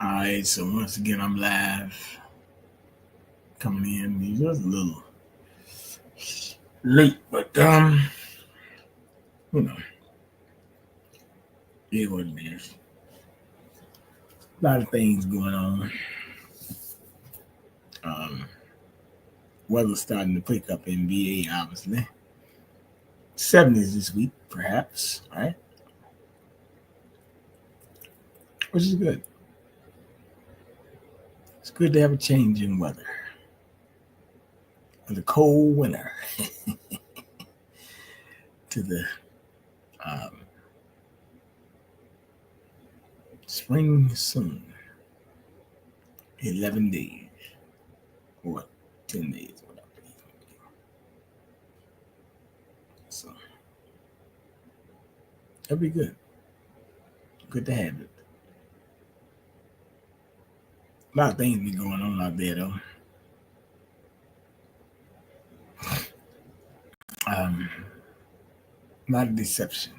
Alright, so once again I'm live coming in. Just a little late, but you know, it is what it is. A lot of things going on. Weather's starting to pick up in VA, obviously. 70s this week, perhaps, right? Which is good. It's good to have a change in weather. From the cold winter to the spring soon. 11 days. Or 10 days, whatever. So, that'll be good. Good to have it. A lot of things be going on out there, though. A lot of deception.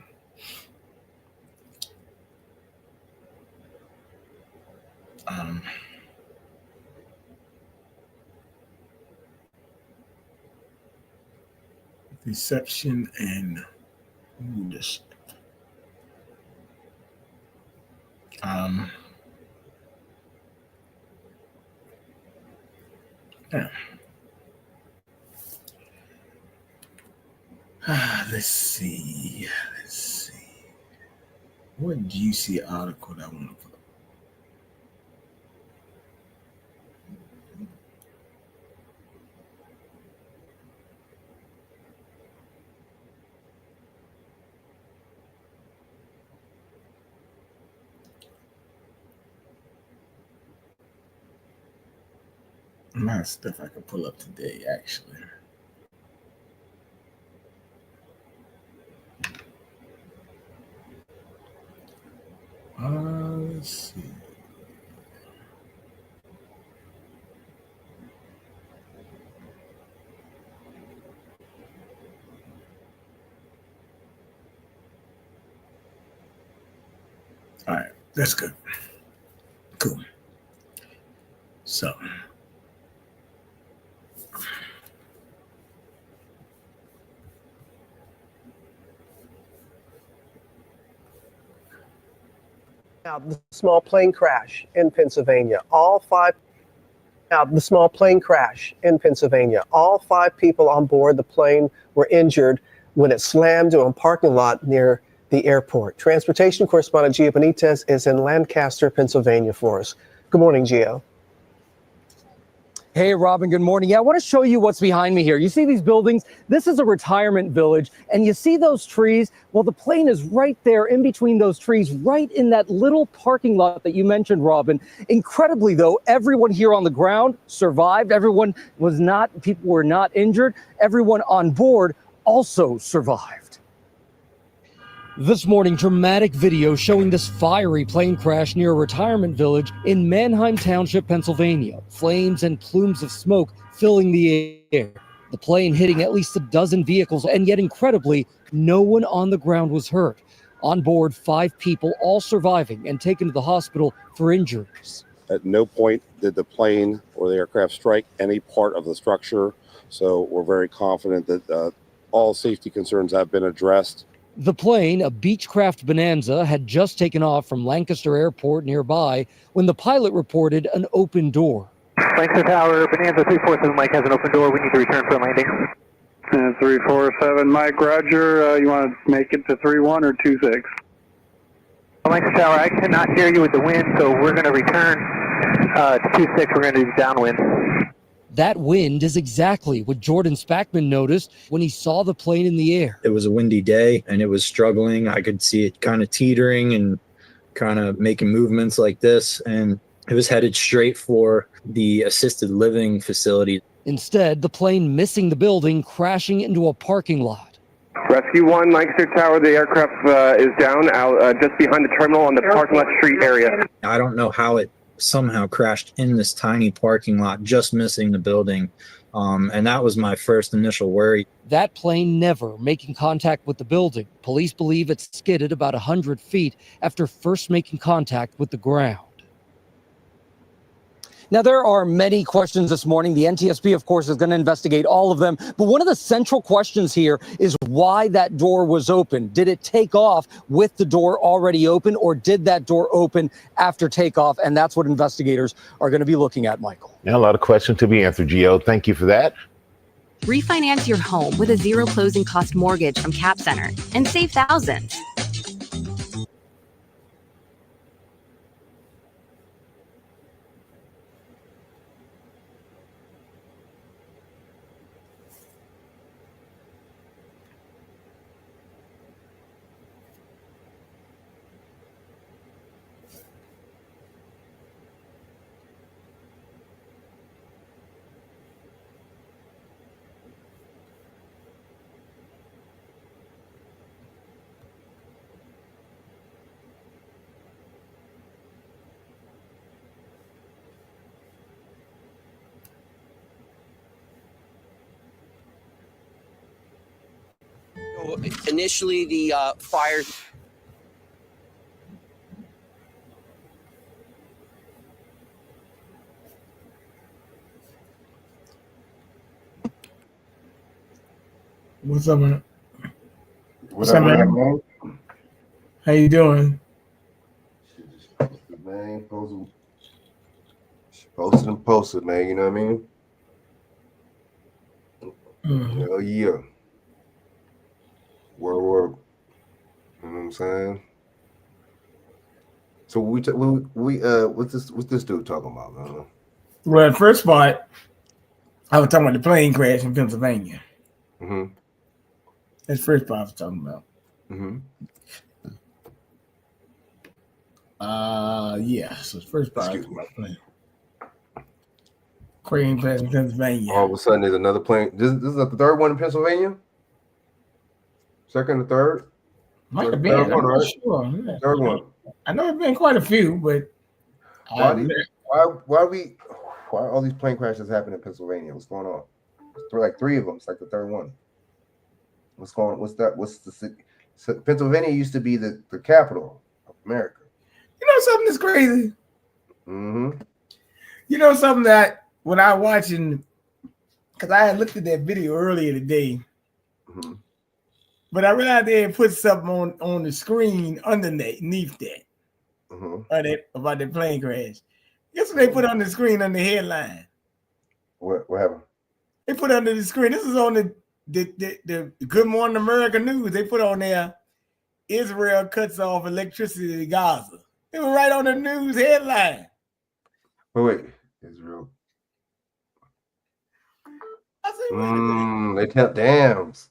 Deception and leadership. Yeah. Let's see. What juicy article that I want to put up? A lot of stuff I could pull up today, actually. Let's see. All right, that's good. Cool. So, the small plane crash in Pennsylvania. All five people on board the plane were injured when it slammed into a parking lot near the airport. Transportation correspondent Gio Benitez is in Lancaster, Pennsylvania for us. Good morning, Gio. Hey, Robin, good morning. Yeah, I want to show you what's behind me here. You see these buildings? This is a retirement village, and you see those trees? Well, the plane is right there in between those trees, right in that little parking lot that you mentioned, Robin. Incredibly, though, everyone here on the ground survived. People were not injured. Everyone on board also survived. This morning, dramatic video showing this fiery plane crash near a retirement village in Manheim Township, Pennsylvania. Flames and plumes of smoke filling the air. The plane hitting at least a dozen vehicles, and yet incredibly, no one on the ground was hurt. On board, 5 people, all surviving and taken to the hospital for injuries. At no point did the plane or the aircraft strike any part of the structure, so we're very confident that all safety concerns have been addressed. The plane, a Beechcraft Bonanza, had just taken off from Lancaster Airport nearby when the pilot reported an open door. Lancaster Tower, Bonanza 347 Mike has an open door. We need to return for landing. 347 Mike, roger. You want to make it to 31 or 26? Lancaster Tower, I cannot hear you with the wind, so we're going to return to 26. We're going to do downwind. That wind is exactly what Jordan Spackman noticed when he saw the plane in the air. It was a windy day and it was struggling. I could see it kind of teetering and kind of making movements like this. And it was headed straight for the assisted living facility. Instead, the plane missing the building, crashing into a parking lot. Rescue 1, Lancaster Tower, the aircraft is down out just behind the terminal on the parking lot street area. I don't know how it somehow crashed in this tiny parking lot, just missing the building. And that was my first initial worry. That plane never making contact with the building. Police believe it skidded about 100 feet after first making contact with the ground. Now, there are many questions this morning. The NTSB, of course, is going to investigate all of them. But one of the central questions here is why that door was open. Did it take off with the door already open, or did that door open after takeoff? And that's what investigators are going to be looking at, Michael. Now, a lot of questions to be answered, Gio. Thank you for that. Refinance your home with a zero closing cost mortgage from Cap Center and save thousands. Initially, the fire. What's up, man? What's up, man? How you doing? Man, posted, man. You know what I mean? Hell yeah. Word. You know what I'm saying? So what's this dude talking about, man? Well, the first part, I was talking about the plane crash in Pennsylvania. Mm-hmm. That's the first part I was talking about. Mm-hmm. Yeah. So the first part I was about plane. Plane crash in Pennsylvania. All of a sudden, there's another plane. This is the third one in Pennsylvania. Second or third? Might have been. I'm not sure. Yeah. Third one. I know there's been quite a few, but why all these plane crashes happen in Pennsylvania? What's going on? There's like three of them. It's like the third one. What's going on? What's the city? So Pennsylvania used to be the capital of America. You know something that's crazy? Mm-hmm. You know something that when I watching, because I had looked at that video earlier today, mm-hmm. but I realized they had put something on the screen underneath that, mm-hmm. about the plane crash. Guess what they put on the screen on the headline? What happened? They put under the screen. This is on the Good Morning America news. They put on there, Israel cuts off electricity to Gaza. It was right on the news headline. Wait, Israel. I said, wait a minute. They tell dams.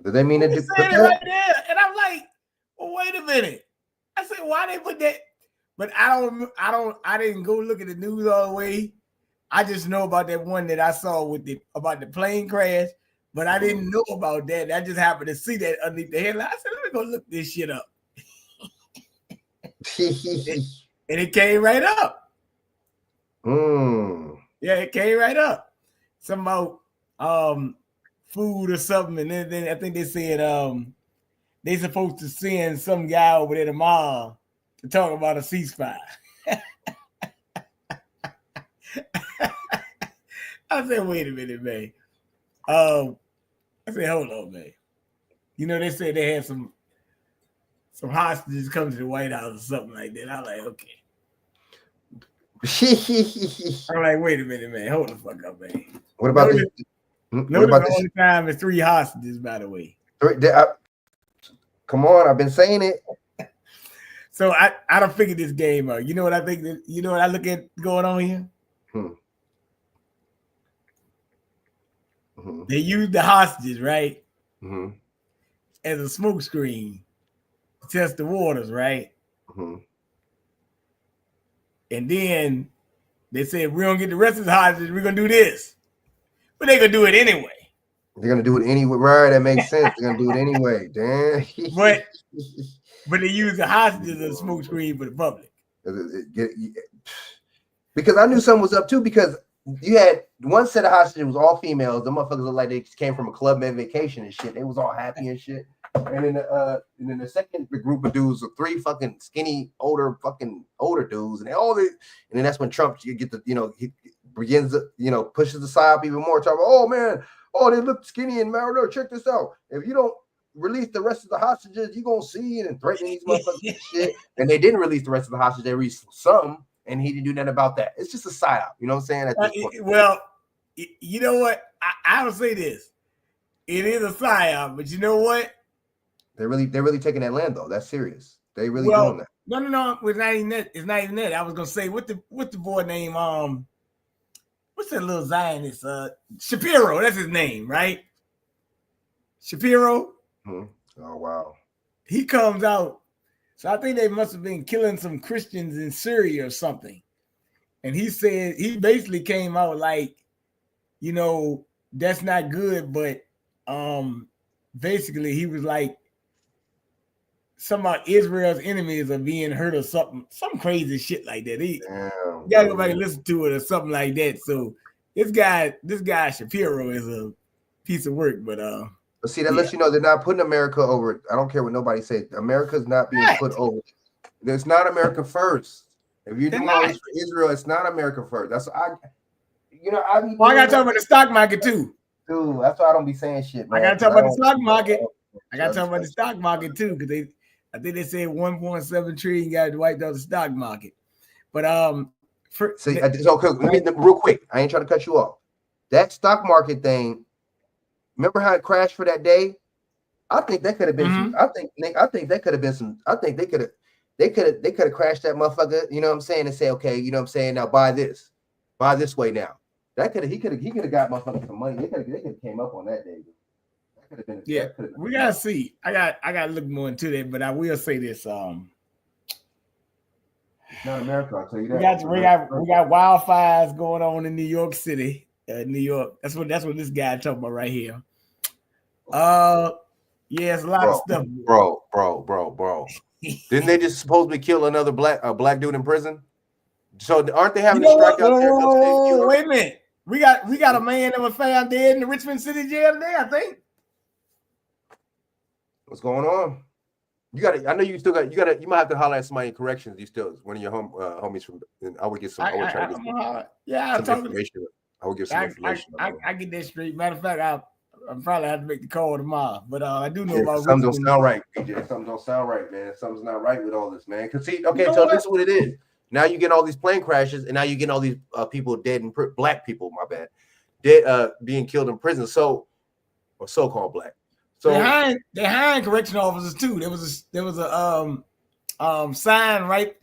Did they mean it? They said it right there, and I'm like, well, wait a minute. I said, why they put that? But I didn't go look at the news all the way. I just know about that one that I saw about the plane crash, but I didn't know about that. I just happened to see that underneath the headline. I said, let me go look this shit up. And it came right up. Yeah, it came right up. Something about food or something, and then I think they said they supposed to send some guy over there tomorrow to talk about a ceasefire. I said, wait a minute, man. I said, hold on, man. You know, they said they had some hostages come to the White House or something like that. I'm like, okay. I'm like, wait a minute, man. Hold the fuck up, man. What about this? The only time is 3 hostages, by the way. Come on, I've been saying it. So I don't figure this game out. You know what I think? You know what I look at going on here? Mm-hmm. They use the hostages, right? Mm-hmm. As a smoke screen to test the waters, right? Mm-hmm. And then they said, we don't get the rest of the hostages, we're going to do this. But they're going to do it anyway. They're going to do it anyway. Right, that makes sense. They're going to do it anyway. Damn. But they use the hostages as a smoke screen for the public. Because I knew something was up too, because you had one set of hostages was all females. The motherfuckers looked like they came from a club med vacation and shit. They was all happy and shit. And then the second group of dudes are 3 fucking skinny older dudes, and then that's when Trump he begins to pushes the psyop even more. Talking, oh man, they look skinny and malnourished. Check this out. If you don't release the rest of the hostages, you're gonna see it, and threatening these motherfuckers and shit. And they didn't release the rest of the hostages, they released some, and he didn't do nothing about that. It's just a psyop, you know what I'm saying? At this point. Well, you know what? I would say this. It is a psyop, but you know what? They're really taking that land though. That's serious. They really doing that. No. It's not even that. It's not even that. I was gonna say what the boy name? What's that little Zionist? Shapiro. That's his name, right? Shapiro. Oh wow. He comes out. So I think they must have been killing some Christians in Syria or something. And he said he basically came out like, that's not good, but basically he was like, some of Israel's enemies are being hurt or something, some crazy shit like that. You gotta go back and listen to it or something like that. So this guy Shapiro is a piece of work, but see, that lets you know they're not putting America over it. I don't care what nobody says. America's not being put over. It's not America first. If you're doing all this for Israel, it's not America first. That's I gotta talk about the stock market too. Dude, that's why I don't be saying shit, man. I gotta talk about the stock market. I gotta talk about the stock market too, because I think they said 1.7 trillion got wiped out the stock market. But real quick, I ain't trying to cut you off. That stock market thing, remember how it crashed for that day? I think that could have been I think that could have been some. I think they could have crashed that motherfucker, you know what I'm saying, and say, okay, you know what I'm saying, now buy this way now. That he could have got motherfuckers some money. They could have came up on that day. That could have been we gotta see. I gotta look more into that, but I will say this. It's not America, I'll tell you that. We got wildfires going on in New York City. New York. That's what this guy talking about right here. It's a lot of stuff. Bro. Didn't they just supposedly kill another black dude in prison? So aren't they having to strike out there? Wait a minute. We got a man that was found dead in the Richmond City jail today, I think. What's going on? You might have to holler at somebody in corrections. You still one of your homies from. I would get some. I would try to get some information. I would get some information. I get that straight. Matter of fact, I'm probably have to make the call tomorrow. But I do know about something don't sound right, PJ. Something don't sound right, man. Something's not right with all this, man. Cause see, okay, so this is what it is. Now you get all these plane crashes, and now you get all these people dead and black people. My bad, dead being killed in prison. Or so-called black. So they hiring correction officers too. There was a sign right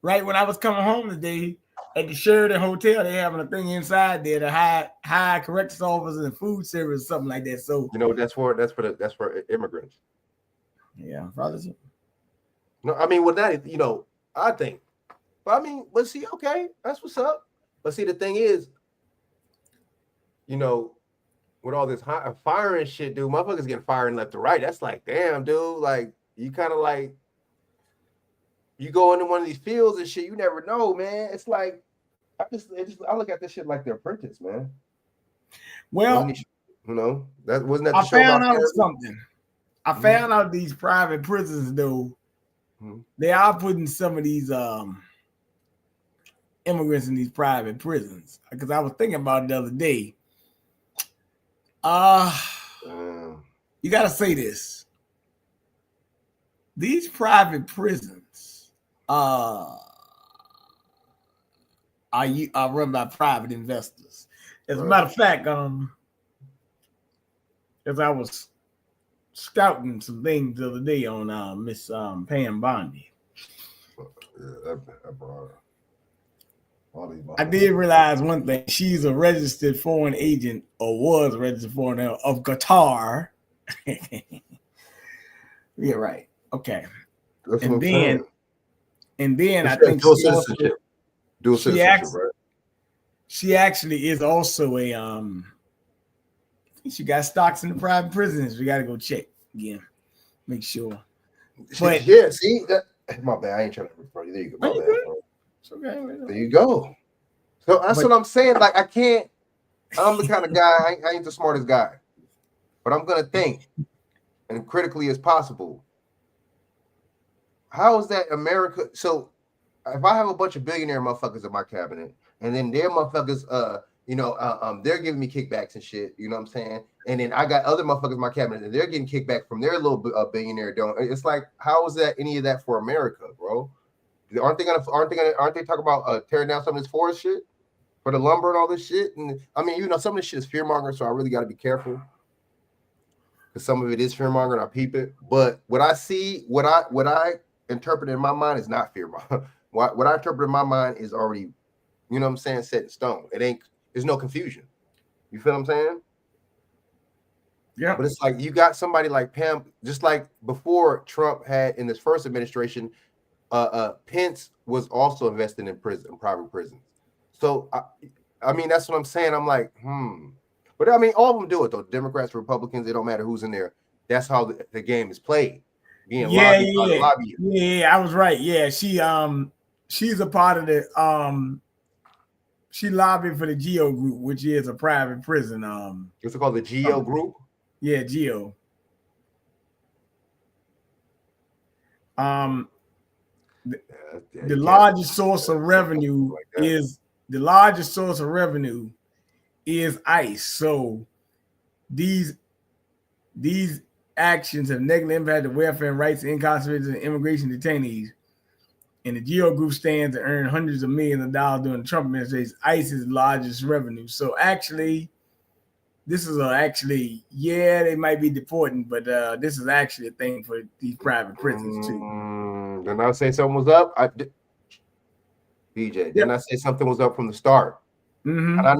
when I was coming home today at the Sheridan Hotel. They having a thing inside there to hire corrections officers and food service or something like that. So that's for immigrants. Yeah, probably. No, I mean, with that, I think. But I mean, but see, okay, that's what's up. But see, the thing is, with all this firing shit, dude, motherfuckers getting firing left to right. That's like, damn, dude. Like, you kind of like, you go into one of these fields and shit, you never know, man. It's like, I look at this shit like The Apprentice, man. Well, that wasn't that. I found out something. I found out these private prisons, though, they are putting some of these immigrants in these private prisons. Because I was thinking about it the other day. You gotta say this. These private prisons are run by private investors. As a matter of fact, as I was scouting some things the other day on Miss Pam Bondi. I did realize one thing. She's a registered foreign agent, or was a registered foreign agent of Qatar. Yeah, right. Okay. And then I think dual citizenship, right? She actually is also a I think she got stocks in the private prisons. We got to go check again, make sure. But yeah, see that. My bad. I ain't trying to refer you. There you go. My bad. Okay, there you go. So that's what I'm saying. Like, I'm the kind of guy, I ain't the smartest guy, but I'm gonna think and critically as possible. How is that America? So if I have a bunch of billionaire motherfuckers in my cabinet, and then their motherfuckers, they're giving me kickbacks and shit, you know what I'm saying? And then I got other motherfuckers in my cabinet, and they're getting kickback from their little billionaire donor. It's like, how is that any of that for America, bro? Aren't they talking about tearing down some of this forest shit for the lumber and all this shit? And I mean, some of this shit is fear mongering, so I really got to be careful because some of it is fear mongering. I peep it, but what I see, what I interpret in my mind is not fear mongering. What I interpret in my mind is already, you know what I'm saying, set in stone. There's no confusion. You feel what I'm saying? Yeah. But it's like you got somebody like Pam, just like before Trump had in his first administration, Pence was also investing in private prisons. So I mean, that's what I'm saying. I'm like, But I mean, all of them do it though. Democrats, Republicans, it don't matter who's in there. That's how the game is played. Being lobbied by the lobbyists. Yeah, I was right. Yeah, she's a part of the she lobbied for the Geo Group, which is a private prison. What's it called, the Geo Group? Yeah, Geo. The largest source of revenue is ICE. So these actions have negatively impacted the welfare and rights of incarcerated and immigration detainees. And the Geo Group stands to earn hundreds of millions of dollars during the Trump administration. ICE's largest revenue. So actually, this is they might be deporting, but this is actually a thing for these private prisons too. Didn't I say something was up? DJ, didn't I say something was up from the start? Mm-hmm. And I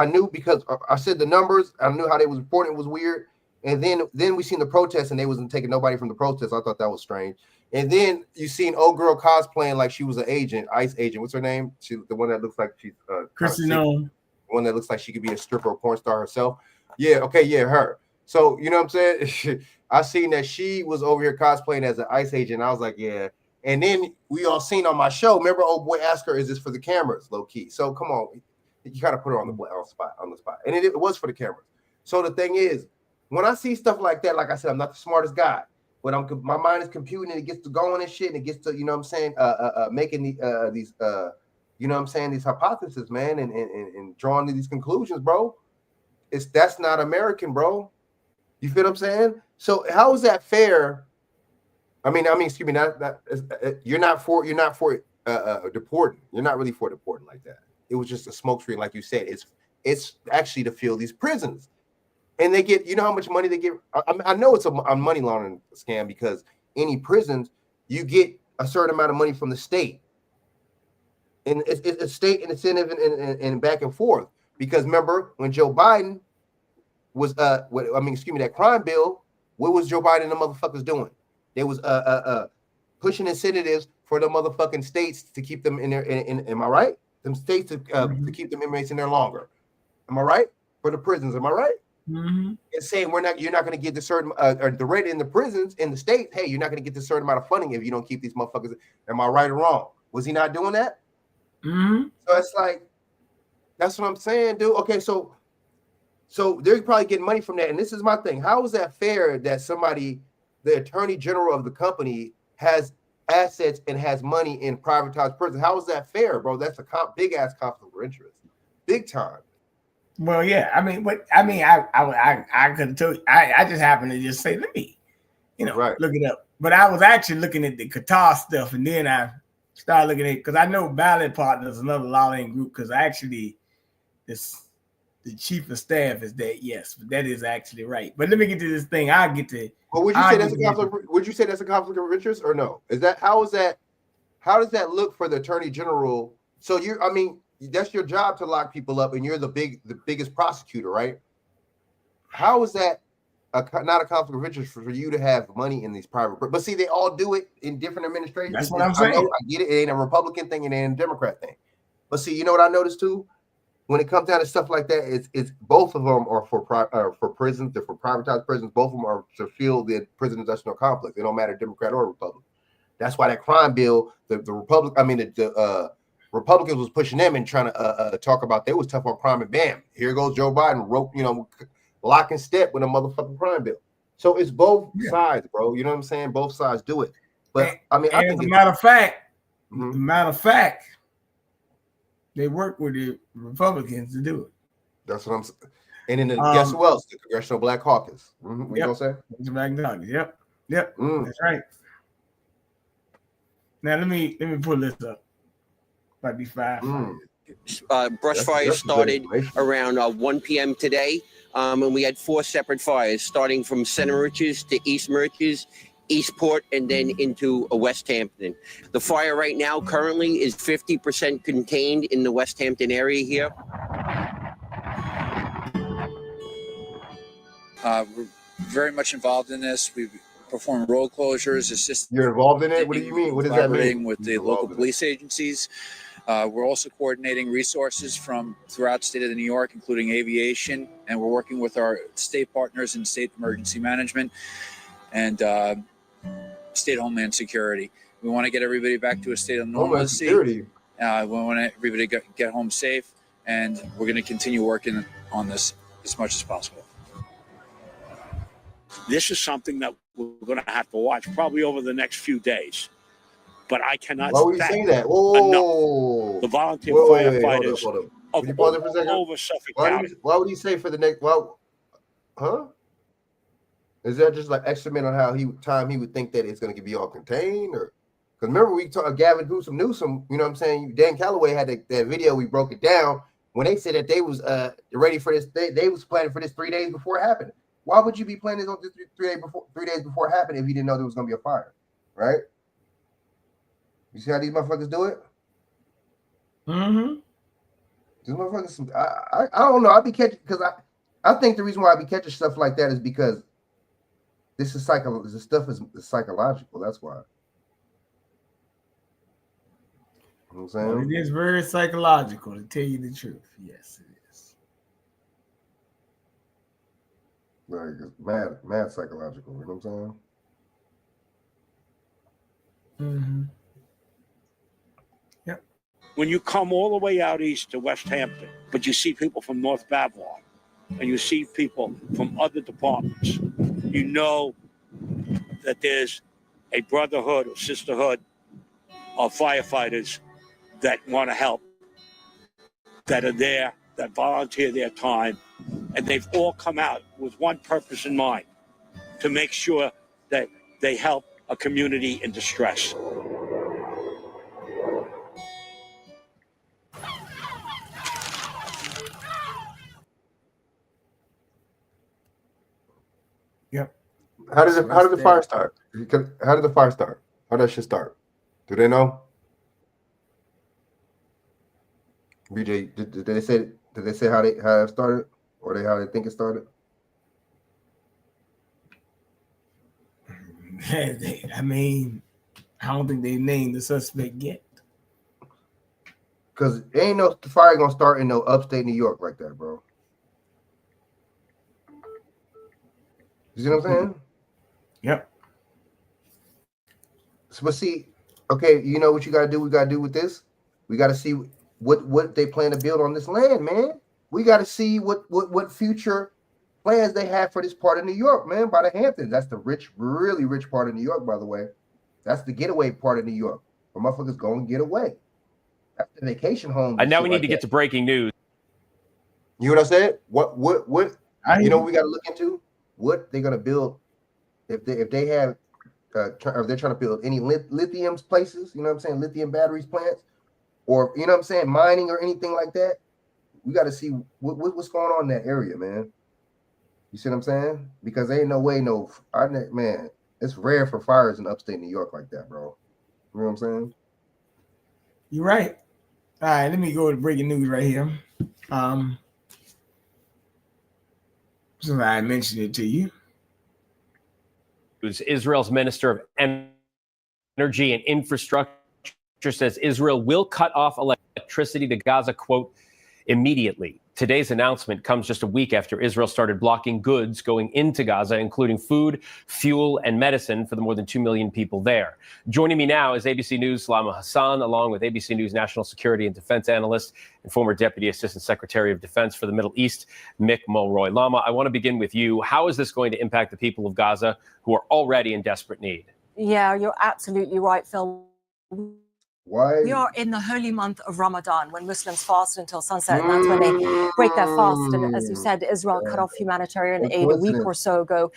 knew because I said the numbers. I knew how they was reporting. It was weird. And then we seen the protests, and they wasn't taking nobody from the protests. I thought that was strange. And then you seen old girl cosplaying like she was an agent, ICE agent. What's her name? She, the one that looks like she's Chrissy Nolan. One that looks like she could be a stripper or porn star herself. Yeah, okay, yeah, her. So you know what I'm saying? I seen that she was over here cosplaying as an ICE agent. I was like, yeah. And then we all seen on my show. Remember, old boy asked her, "Is this for the cameras?" Low key. So come on, you gotta put her on the spot, and it was for the cameras. So the thing is, when I see stuff like that, like I said, I'm not the smartest guy, but my mind is computing and it gets to going and shit, and it gets to, you know what I'm saying, making these you know what I'm saying, these hypotheses, man, and drawing these conclusions, bro. That's not American, bro. You feel what I'm saying? So how is that fair? I mean, excuse me, you're not for deporting. You're not really for deporting like that. It was just a smokescreen, like you said. It's actually to fill these prisons. And they get, you know how much money they get? I know it's a money laundering scam because any prisons, you get a certain amount of money from the state. And it's a state incentive and back and forth. Because remember, when Joe Biden was, that crime bill, what was Joe Biden and the motherfuckers doing? They was pushing incentives for the motherfucking states to keep them in there. Am I right? Them states to keep them inmates in there longer. Am I right? For the prisons, am I right? Mm-hmm. And saying you're not going to get the certain or the rate in the prisons in the state. Hey, you're not going to get the certain amount of funding if you don't keep these motherfuckers. Am I right or wrong? Was he not doing that? Mm-hmm. So it's like, that's what I'm saying, dude. Okay, so they're probably getting money from that. And this is my thing. How is that fair that somebody, the attorney general of the company, has assets and has money in privatized prisons? How is that fair, bro? That's a big ass conflict of interest, big time. Well, yeah, I could have told you. I just happened to just say, let me, look it up. But I was actually looking at the Qatar stuff, and then I started looking at, because I know Ballot Partners, another lobbying group, because actually the chief of staff is that, yes, but that is actually right. But let me get to this thing. I'll get to. But would you say that's a conflict? Would you say that's a conflict of interest or no? How does that look for the attorney general? So that's your job to lock people up, and you're the biggest prosecutor, right? How is that not a conflict of interest for you to have money in these private? But see, they all do it in different administrations. That's what I'm saying. I get it. It ain't a Republican thing, and it ain't a Democrat thing. But see, you know what I noticed too? When it comes down to stuff like that, it's both of them are for prisons. They're for privatized prisons. Both of them are to fill the prison industrial complex. It don't matter Democrat or Republican. That's why that crime bill, the Republicans was pushing them and trying to talk about they was tough on crime, and bam, here goes Joe Biden, lock and step with a motherfucking crime bill. So it's both sides, bro. You know what I'm saying? Both sides do it. But I mean, I think as a matter of fact, they work with the Republicans to do it. That's what I'm saying. And then guess who else? The Congressional Black Caucus. What you gonna say? The Black Caucus. Yep. That's right. Now let me pull this up. Might be 5. Brush fires started around 1 p.m. today, and we had 4 separate fires, starting from Center Riches to East Merches, Eastport, and then into West Hampton. The fire right now currently is 50% contained in the West Hampton area here. We're very much involved in this. We perform road closures, assist. You're involved in it? What do you mean? What does that mean? With the local police agencies. We're also coordinating resources from throughout the state of New York, including aviation, and we're working with our state partners in state emergency management and state homeland security. We want to get everybody back to a state of normalcy. We want everybody to get home safe, and we're going to continue working on this as much as possible. This is something that we're going to have to watch probably over the next few days. But I cannot. Why would you say that? Whoa. The volunteer firefighters hold of all over Suffolk County. Why would you say for the next? Well, huh? Is that just like estimate on how he would think that it's going to be all contained, or because remember we talked Gavin Newsom, you know what I'm saying? Dan Calloway had that video. We broke it down when they said that they was ready for this. They was planning for this 3 days before it happened. Why would you be planning on this 3 days before it happened if you didn't know there was going to be a fire, right? You see how these motherfuckers do it? Mm-hmm. These motherfuckers, I don't know. I be catching because I think the reason why I be catching stuff like that is because this is This stuff is psychological. That's why. You know what I'm saying? Well, it is very psychological, to tell you the truth. Yes, it is. Like it's mad psychological. You know what I'm saying? Mm-hmm. When you come all the way out east to West Hampton, but you see people from North Babylon, and you see people from other departments, you know that there's a brotherhood or sisterhood of firefighters that want to help, that are there, that volunteer their time, and they've all come out with one purpose in mind, to make sure that they help a community in distress. Yep. How did the fire start? How did the fire start? How did that shit start? Do they know? BJ, did they say how it started, or how they think it started? I mean, I don't think they named the suspect yet. Because ain't no fire gonna start in no upstate New York like that, bro. You see what I'm saying? Yep. So, but see, okay, you know what you gotta do? We gotta do with this. We gotta see what they plan to build on this land, man. We gotta see what future plans they have for this part of New York, man. By the Hamptons, that's the rich, really rich part of New York, by the way. That's the getaway part of New York, where motherfuckers go and get away. That's the vacation home. And now we need to get to breaking news. You know what I said? What you know what we gotta look into? What they're gonna build if they have if they're trying to build any lithium places, you know what I'm saying, lithium batteries plants, or you know what I'm saying, mining or anything like that. We got to see what's going on in that area, man. You see what I'm saying? Because there ain't no way, man, it's rare for fires in upstate New York like that, bro. You know what I'm saying? You're right. All right, let me go to breaking news right here. So I mentioned it to you. Israel's Minister of Energy and Infrastructure says Israel will cut off electricity to Gaza, quote, immediately. Today's announcement comes just a week after Israel started blocking goods going into Gaza, including food, fuel, and medicine for the more than 2 million people there. Joining me now is ABC News' Lama Hassan, along with ABC News national security and defense analyst and former Deputy Assistant Secretary of Defense for the Middle East, Mick Mulroy. Lama, I want to begin with you. How is this going to impact the people of Gaza who are already in desperate need? Yeah, you're absolutely right, Phil. Why? We are in the holy month of Ramadan, when Muslims fast until sunset, and that's when they break their fast. And as you said, Israel cut off humanitarian aid a week or so ago,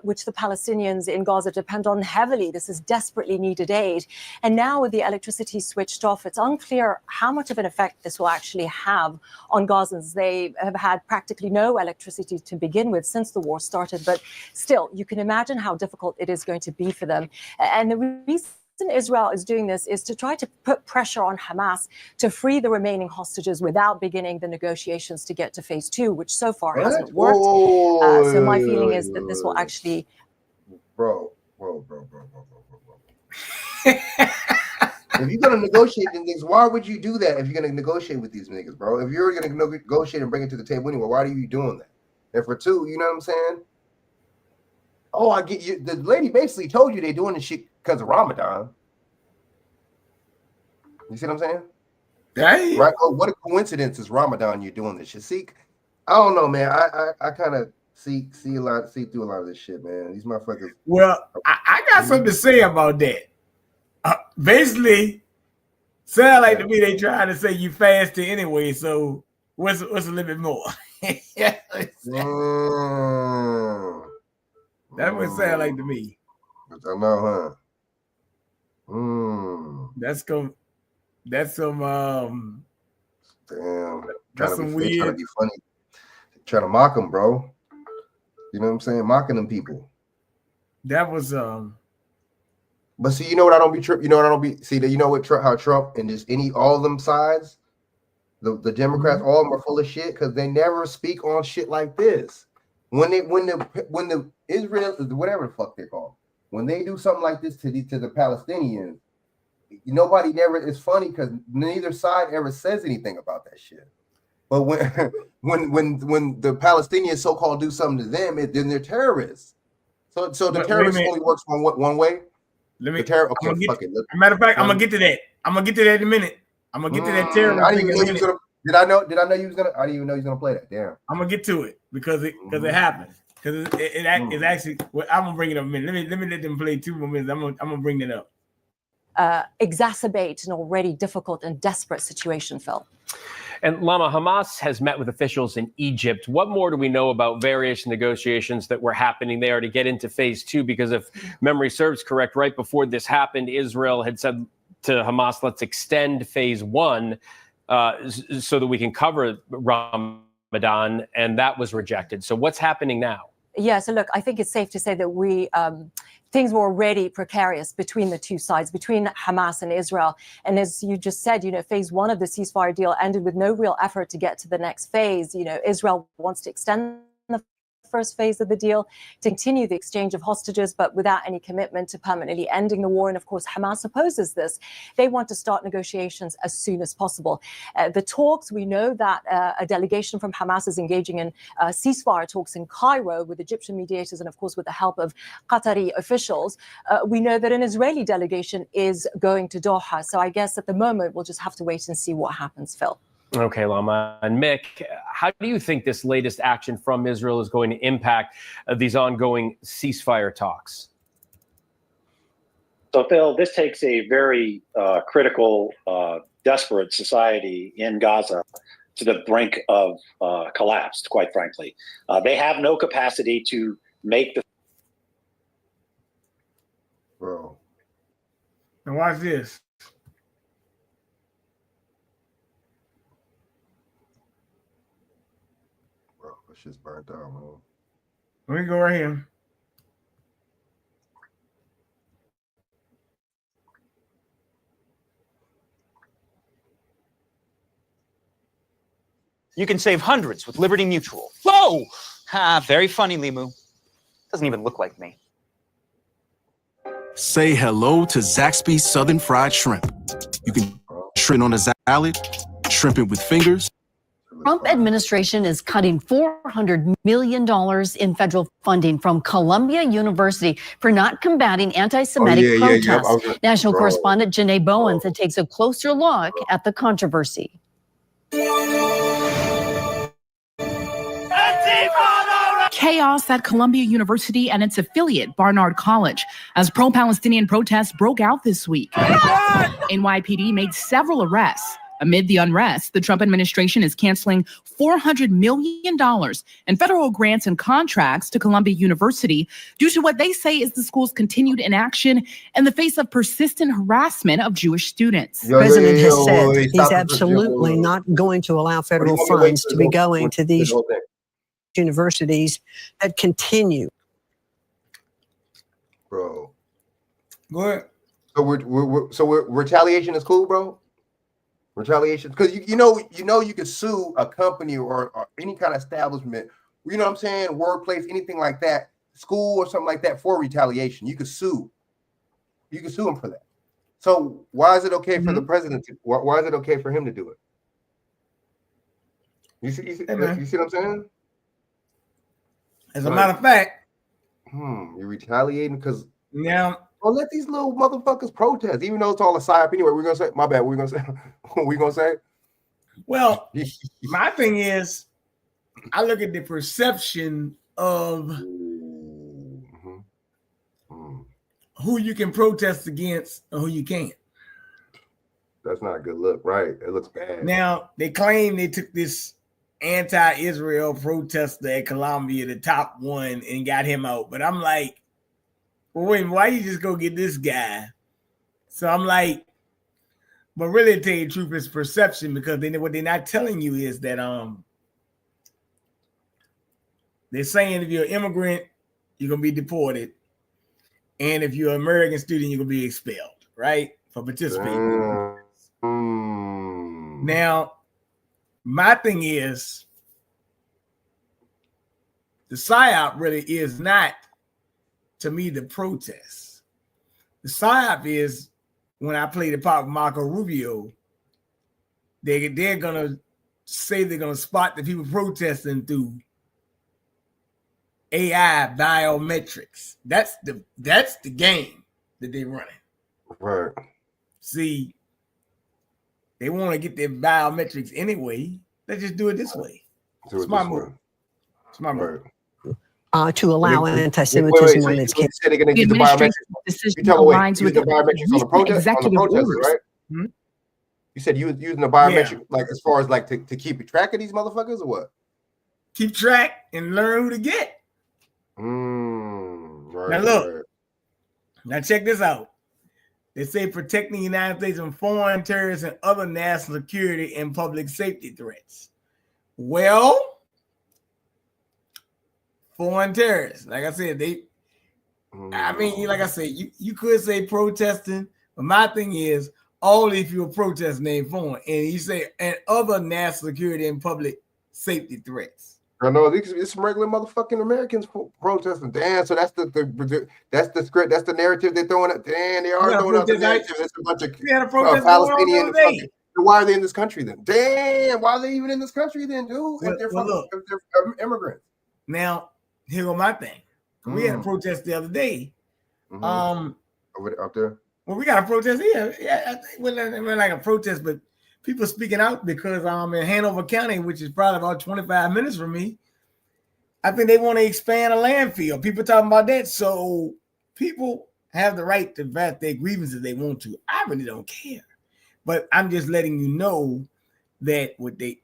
which the Palestinians in Gaza depend on heavily. This is desperately needed aid. And now with the electricity switched off, it's unclear how much of an effect this will actually have on Gazans. They have had practically no electricity to begin with since the war started. But still, you can imagine how difficult it is going to be for them. And the reason Israel is doing this is to try to put pressure on Hamas to free the remaining hostages without beginning the negotiations to get to phase 2, which so far hasn't worked. So my feeling is that this will actually... Bro. If you're going to negotiate things, why would you do that if you're going to negotiate with these niggas, bro? If you're going to negotiate and bring it to the table anyway, why are you doing that? And for 2, you know what I'm saying? Oh, I get you. The lady basically told you they're doing this shit because of Ramadan. You see what I'm saying? Dang. Right? Oh, what a coincidence is Ramadan you're doing this shit. See, I don't know, man. I kind of see through a lot of this shit, man. These motherfuckers. Well, I got something to say about that. Basically, sound like to me they trying to say you fasting anyway. So what's a little bit more? That's what it sound like to me. I know, huh? That's some damn. That's some weird. Trying to be funny. Trying to mock them, bro. You know what I'm saying? Mocking them people. That was But see, you know what I don't be tripping. You know what I don't be. See, you know what? How Trump and just all of them sides, the Democrats, all of them are full of shit because they never speak on shit like this. When the Israel, whatever the fuck they're called, when they do something like this to the Palestinians, nobody never. It's funny because neither side ever says anything about that shit. But when the Palestinians so-called do something to them, then they're terrorists. So the terrorists only works one way. Let me. Okay, matter of fact, I'm gonna get to that. I'm gonna get to that in a minute. I'm gonna get to that terrorist. I didn't even know you was gonna. Did I know you was gonna? I didn't even know you was gonna play that. Damn. I'm gonna get to it because it happened. Because it actually. Well, I'm gonna bring it up in a minute. Let me let them play 2 more minutes. I'm gonna bring it up. Exacerbate an already difficult and desperate situation, Phil. And Lama, Hamas has met with officials in Egypt. What more do we know about various negotiations that were happening there to get into phase 2? Because if memory serves correct, right before this happened, Israel had said to Hamas, let's extend phase 1 so that we can cover Ramadan, and that was rejected. So what's happening now? Yeah, so look, I think it's safe to say that things were already precarious between the two sides, between Hamas and Israel. And as you just said, phase 1 of the ceasefire deal ended with no real effort to get to the next phase. Israel wants to extend the first phase of the deal to continue the exchange of hostages, but without any commitment to permanently ending the war. And of course, Hamas opposes this. They want to start negotiations as soon as possible. The talks, we know that a delegation from Hamas is engaging in ceasefire talks in Cairo with Egyptian mediators and of course with the help of Qatari officials. We know that an Israeli delegation is going to Doha. So I guess at the moment, we'll just have to wait and see what happens, Phil. Okay, Lama. And Mick, how do you think this latest action from Israel is going to impact these ongoing ceasefire talks? So, Phil, this takes a very critical, desperate society in Gaza to the brink of collapse, quite frankly. They have no capacity to make the... Bro. Now watch this. Shit's burnt out, man. Let me go right here. You can save hundreds with Liberty Mutual. Whoa! Ha, very funny, Limu. Doesn't even look like me. Say hello to Zaxby's Southern Fried Shrimp. You can shrimp on a salad, shrimp it with fingers, Trump administration is cutting $400 million in federal funding from Columbia University for not combating anti-Semitic protests. National correspondent Janae Bowens takes a closer look at the controversy. Chaos at Columbia University and its affiliate, Barnard College, as pro-Palestinian protests broke out this week. NYPD made several arrests. Amid the unrest, the Trump administration is canceling $400 million in federal grants and contracts to Columbia University due to what they say is the school's continued inaction in the face of persistent harassment of Jewish students. The president has said he's absolutely not going to allow federal funds to be going to these universities that continue. Bro. Go ahead. So retaliation is cool, bro. Retaliation, because you know you could sue a company or any kind of establishment, you know what I'm saying, workplace, anything like that, school or something like that for retaliation. You could sue. You could sue him for that. So why is it okay for the president to? Why is it okay for him to do it? You see what I'm saying? As a matter of fact, you're retaliating because now. Well, let these little motherfuckers protest, even though it's all a psyop anyway. We're gonna say, my bad. We're gonna say, what we gonna say? Well, my thing is, I look at the perception of who you can protest against and who you can't. That's not a good look, right? It looks bad. Now they claim they took this anti-Israel protester at Columbia, the top one, and got him out. But I'm like, well, wait, why you just go get this guy? So I'm like, but really, to tell you the truth, it's perception, because what they're not telling you is that they're saying if you're an immigrant, you're gonna be deported, and if you're an American student, you're gonna be expelled, right, for participating. Now, my thing is, the psyop really is not, to me, the protest. The psyop is when I play the part with Marco Rubio, they're gonna say they're gonna spot the people protesting through AI biometrics. That's the game that they're running. Right. See, they want to get their biometrics anyway. Let's just do it this way. It's my move. It's my move. To allow anti-Semitism on its campus. They're going to get the biometrics. You tell me, using the biometrics on the protesters, right? Hmm? You said you was using the biometric, like as far as like to keep track of these motherfuckers, or what? Keep track and learn who to get. Right, now look. Now check this out. They say protecting the United States from foreign terrorists and other national security and public safety threats. Well, foreign terrorists, like I said, like I said, you could say protesting, but my thing is, only if you're protesting ain't foreign. And you say, and other national security and public safety threats. I know it's some regular motherfucking Americans protesting. Damn, so that's the script, that's the narrative they're throwing up. Damn, they are throwing up the narrative. It's a bunch of Palestinians. Why are they in this country then? Damn, why are they even in this country then, dude? If they're immigrants. Now, here go my thing. We had a protest the other day. Up there. Well, we got a protest here. Yeah, I think we're like a protest, but people speaking out because I'm in Hanover County, which is probably about 25 minutes from me. I think they want to expand a landfill. People talking about that. So people have the right to vent their grievances they want to. I really don't care. But I'm just letting you know that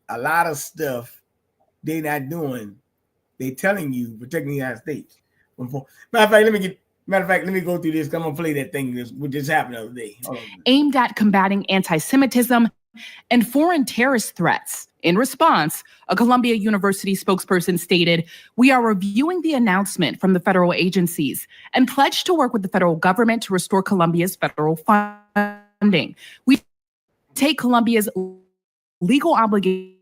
a lot of stuff they're not doing, they telling you protecting the United States. Matter of fact, let me go through this. I'm gonna play that thing what just happened the other day. Aimed at combating anti-Semitism and foreign terrorist threats. In response, a Columbia University spokesperson stated, "We are reviewing the announcement from the federal agencies and pledge to work with the federal government to restore Columbia's federal funding. We take Columbia's legal obligation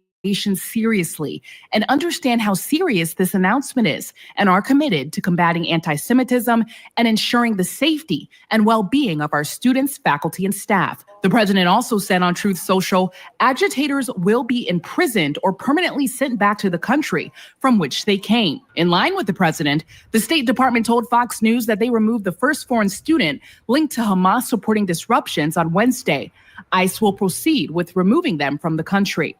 seriously and understand how serious this announcement is and are committed to combating anti-Semitism and ensuring the safety and well-being of our students, faculty, and staff. The president also said on Truth Social, agitators will be imprisoned or permanently sent back to the country from which they came. In line with the president, the State Department told Fox News that they removed the first foreign student linked to Hamas supporting disruptions on Wednesday. ICE will proceed with removing them from the country.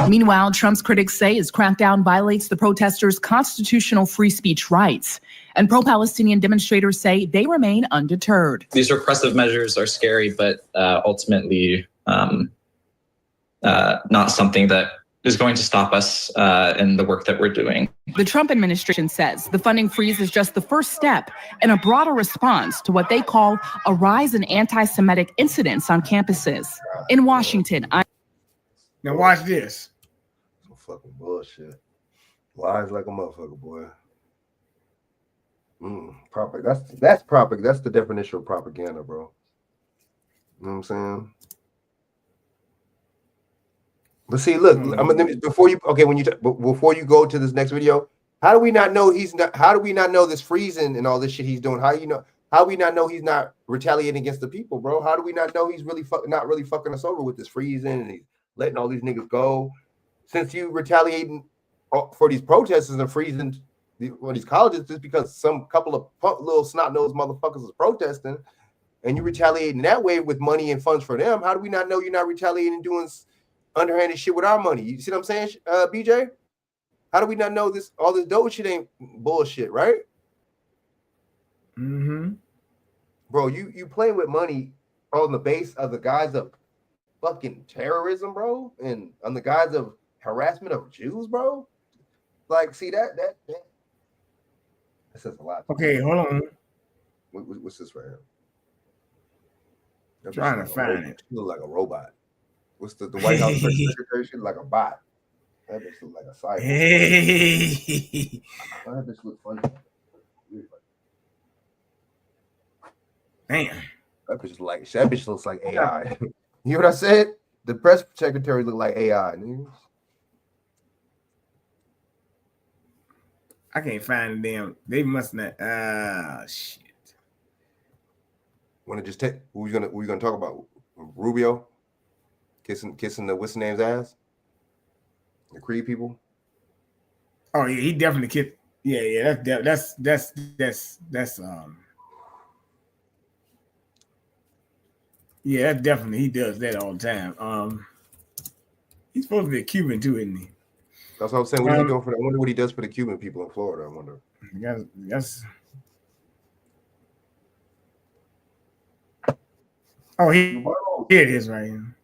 Meanwhile, Trump's critics say his crackdown violates the protesters' constitutional free speech rights. And pro-Palestinian demonstrators say they remain undeterred. These repressive measures are scary, but ultimately not something that is going to stop us in the work that we're doing. The Trump administration says the funding freeze is just the first step in a broader response to what they call a rise in anti-Semitic incidents on campuses. In Washington, now watch this. Some fucking bullshit. Lies like a motherfucker, boy. That's propaganda. That's the definition of propaganda, bro. You know what I'm saying? But see, look, before you go to this next video, how do we not know how do we not know this freezing and all this shit he's doing? How do we not know he's not retaliating against the people, bro? How do we not know he's really not really fucking us over with this freezing and he's letting all these niggas go? Since you retaliating for these protesters and freezing these colleges just because some couple of little snot-nosed motherfuckers is protesting and you retaliating that way with money and funds for them, how do we not know you're not retaliating and doing underhanded shit with our money? You see what I'm saying, BJ? How do we not know this? All this dope shit ain't bullshit, right? Mm-hmm. Bro, you playing with money on the base of the guise of fucking terrorism, bro, and on the guise of harassment of Jews, bro. Like, see that says a lot. Okay, hold on. What's this right here? I'm trying to find it. She look like a robot. What's the White House secretary? She look like a bot. That bitch look like a cyborg. Hey. That bitch look funny. Damn. That bitch looks like AI. You hear what I said? The press secretary look like AI. Nigga. I can't find them. They must not. Shit. Want to just take? Who you gonna talk about? Rubio kissing the what's the name's ass? The Creed people. Oh yeah, he definitely kissed. Yeah. That's yeah, that's definitely he does that all the time. He's supposed to be a Cuban too, isn't he? That's what I'm saying. What is he doing for that? I wonder what he does for the Cuban people in Florida. I wonder. Yes. Oh, here it is right here.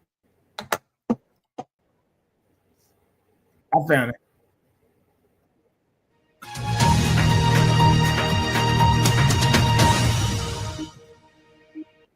I found it.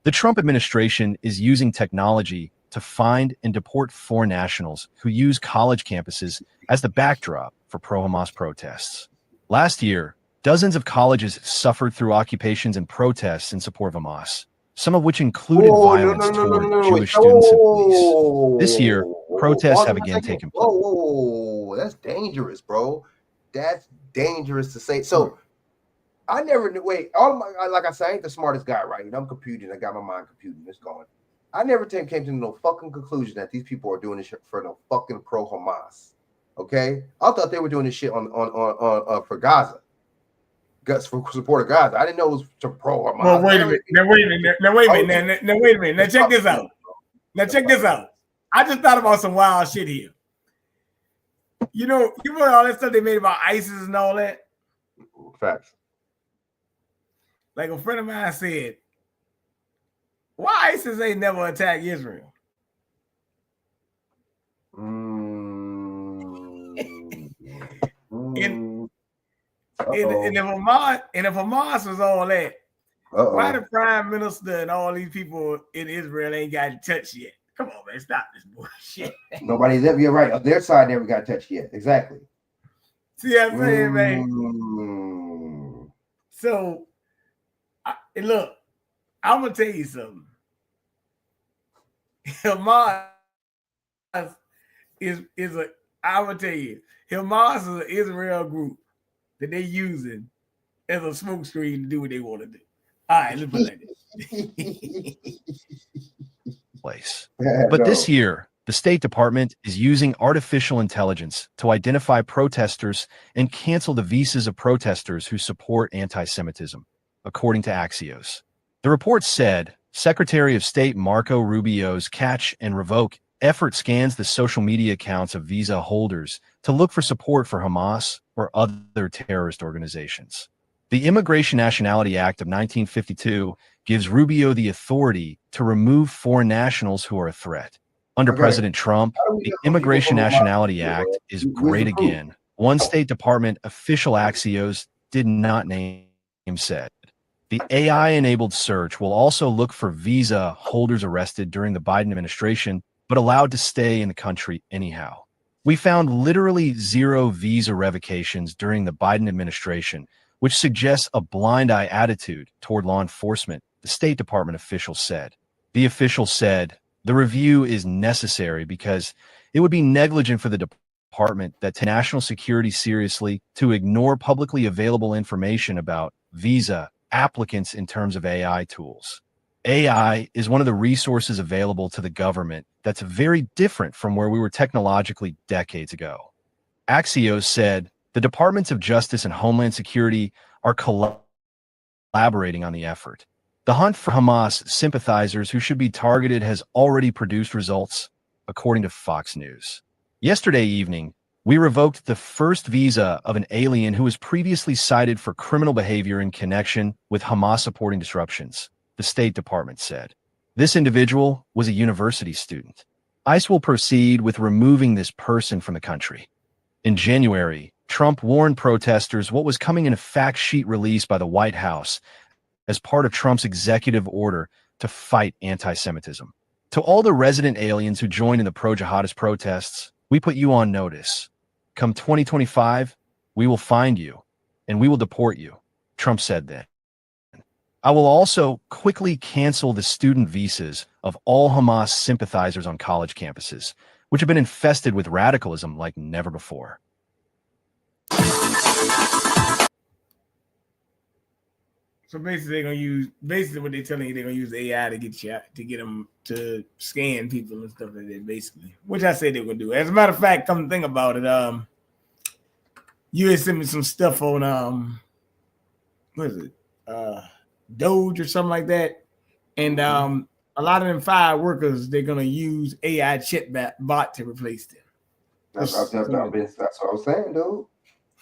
The Trump administration is using technology to find and deport foreign nationals who use college campuses as the backdrop for pro-Hamas protests. Last year, dozens of colleges suffered through occupations and protests in support of Hamas, some of which included violence toward Jewish students and police. This year, protests have again taken place. Whoa, that's dangerous, bro. That's dangerous to say. So, I never knew. Wait, like I said, I ain't the smartest guy, right? I'm computing. I got my mind computing. It's going. I never came to no fucking conclusion that these people are doing this shit for no fucking pro Hamas. Okay, I thought they were doing this shit on for Gaza, for support of Gaza. I didn't know it was to pro Hamas. Well, wait a minute. Now wait a minute. Now check this out. I just thought about some wild shit here. You know all that stuff they made about ISIS and all that. Facts. Like a friend of mine said, why ISIS ain't never attacked Israel? And if Hamas was all that, why the prime minister and all these people in Israel ain't got touched yet? Come on, man, stop this bullshit. Nobody's ever. You're right. Their side never got touched yet. Exactly. See what I'm saying, man? So, look, I'm gonna tell you something. Hamas is a. I will tell you, Hamas is an Israel group that they using as a smokescreen to do what they want to do. All right, let's put it like this. Place. But this year, the State Department is using artificial intelligence to identify protesters and cancel the visas of protesters who support anti-Semitism, according to Axios. The report said Secretary of State Marco Rubio's catch and revoke effort scans the social media accounts of visa holders to look for support for Hamas or other terrorist organizations. The Immigration Nationality Act of 1952 gives Rubio the authority to remove foreign nationals who are a threat. Under President Trump, the Immigration Nationality Act is great again. One State Department official Axios did not name said. The AI-enabled search will also look for visa holders arrested during the Biden administration, but allowed to stay in the country anyhow. We found literally 0 visa revocations during the Biden administration, which suggests a blind eye attitude toward law enforcement, the State Department official said. The official said, the review is necessary because it would be negligent for the department that to national security seriously to ignore publicly available information about visa applicants in terms of AI tools. AI is one of the resources available to the government that's very different from where we were technologically decades ago. Axios said the Departments of Justice and Homeland Security are collaborating on the effort. The hunt for Hamas sympathizers who should be targeted has already produced results, according to Fox News. Yesterday evening, we revoked the first visa of an alien who was previously cited for criminal behavior in connection with Hamas supporting disruptions, the State Department said. This individual was a university student. ICE will proceed with removing this person from the country. In January, Trump warned protesters what was coming in a fact sheet released by the White House as part of Trump's executive order to fight anti-Semitism. To all the resident aliens who joined in the pro-jihadist protests, we put you on notice. Come 2025, we will find you, and we will deport you, Trump said then. I will also quickly cancel the student visas of all Hamas sympathizers on college campuses, which have been infested with radicalism like never before. So basically, they're gonna use what they're telling you. They're gonna use AI to get them to scan people and stuff like that. Basically, which I said they were gonna do. As a matter of fact, come to think about it, you had sent me some stuff on what is it, Doge or something like that, and a lot of them fired workers, they're gonna use AI bot to replace them. That's what I was saying, dude.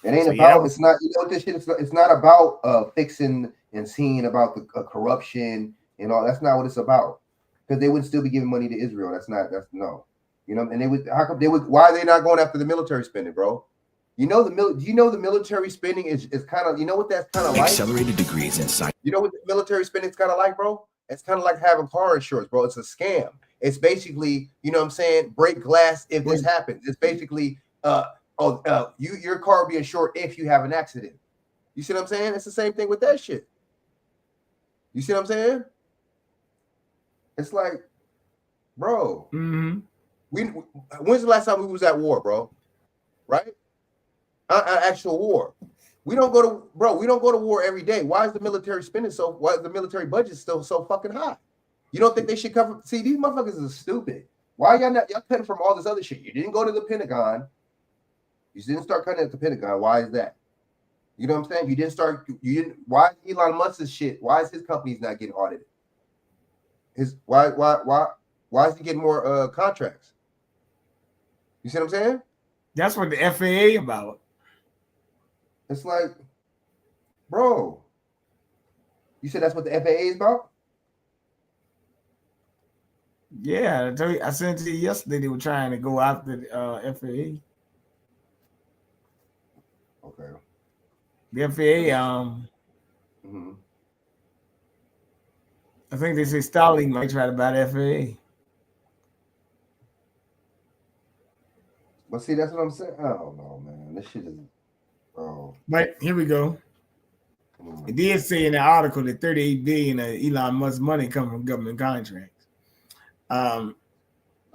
It ain't about. It's not. You know what this shit is. It's not about fixing and seeing about the corruption and all. That's not what it's about. Because they would still be giving money to Israel. That's no. You know, and they would. How come they would? Why are they not going after the military spending, bro? You know do you know the military spending is kind of. You know what that's kind of like? Accelerated degrees inside. You know what the military spending is kind of like, bro? It's kind of like having car insurance, bro. It's a scam. It's basically, you know what I'm saying, break glass if this happens. It's basically your car will be insured if you have an accident. You see what I'm saying? It's the same thing with that shit. You see what I'm saying? It's like, bro, when's the last time we was at war, bro? Right? Actual war. We don't go to war every day. Why is the military spending why is the military budget still so fucking high? You don't think they should cover? See, these motherfuckers are stupid. Why y'all cutting from all this other shit? You didn't go to the Pentagon. You didn't start cutting at the Pentagon. Why is that? You know what I'm saying? Why is Elon Musk's shit? Why is his companies not getting audited? Why is he getting more contracts? You see what I'm saying? That's what the FAA about. It's like, bro, you said that's what the FAA is about? Yeah, I sent it to you yesterday. They were trying to go after the FAA. Okay. The FAA, I think they say Starlink might try to buy the FAA. But see, that's what I'm saying. I don't know, man. This shit is, bro. But here we go. It did say in the article that $38 billion of Elon Musk's money come from government contracts.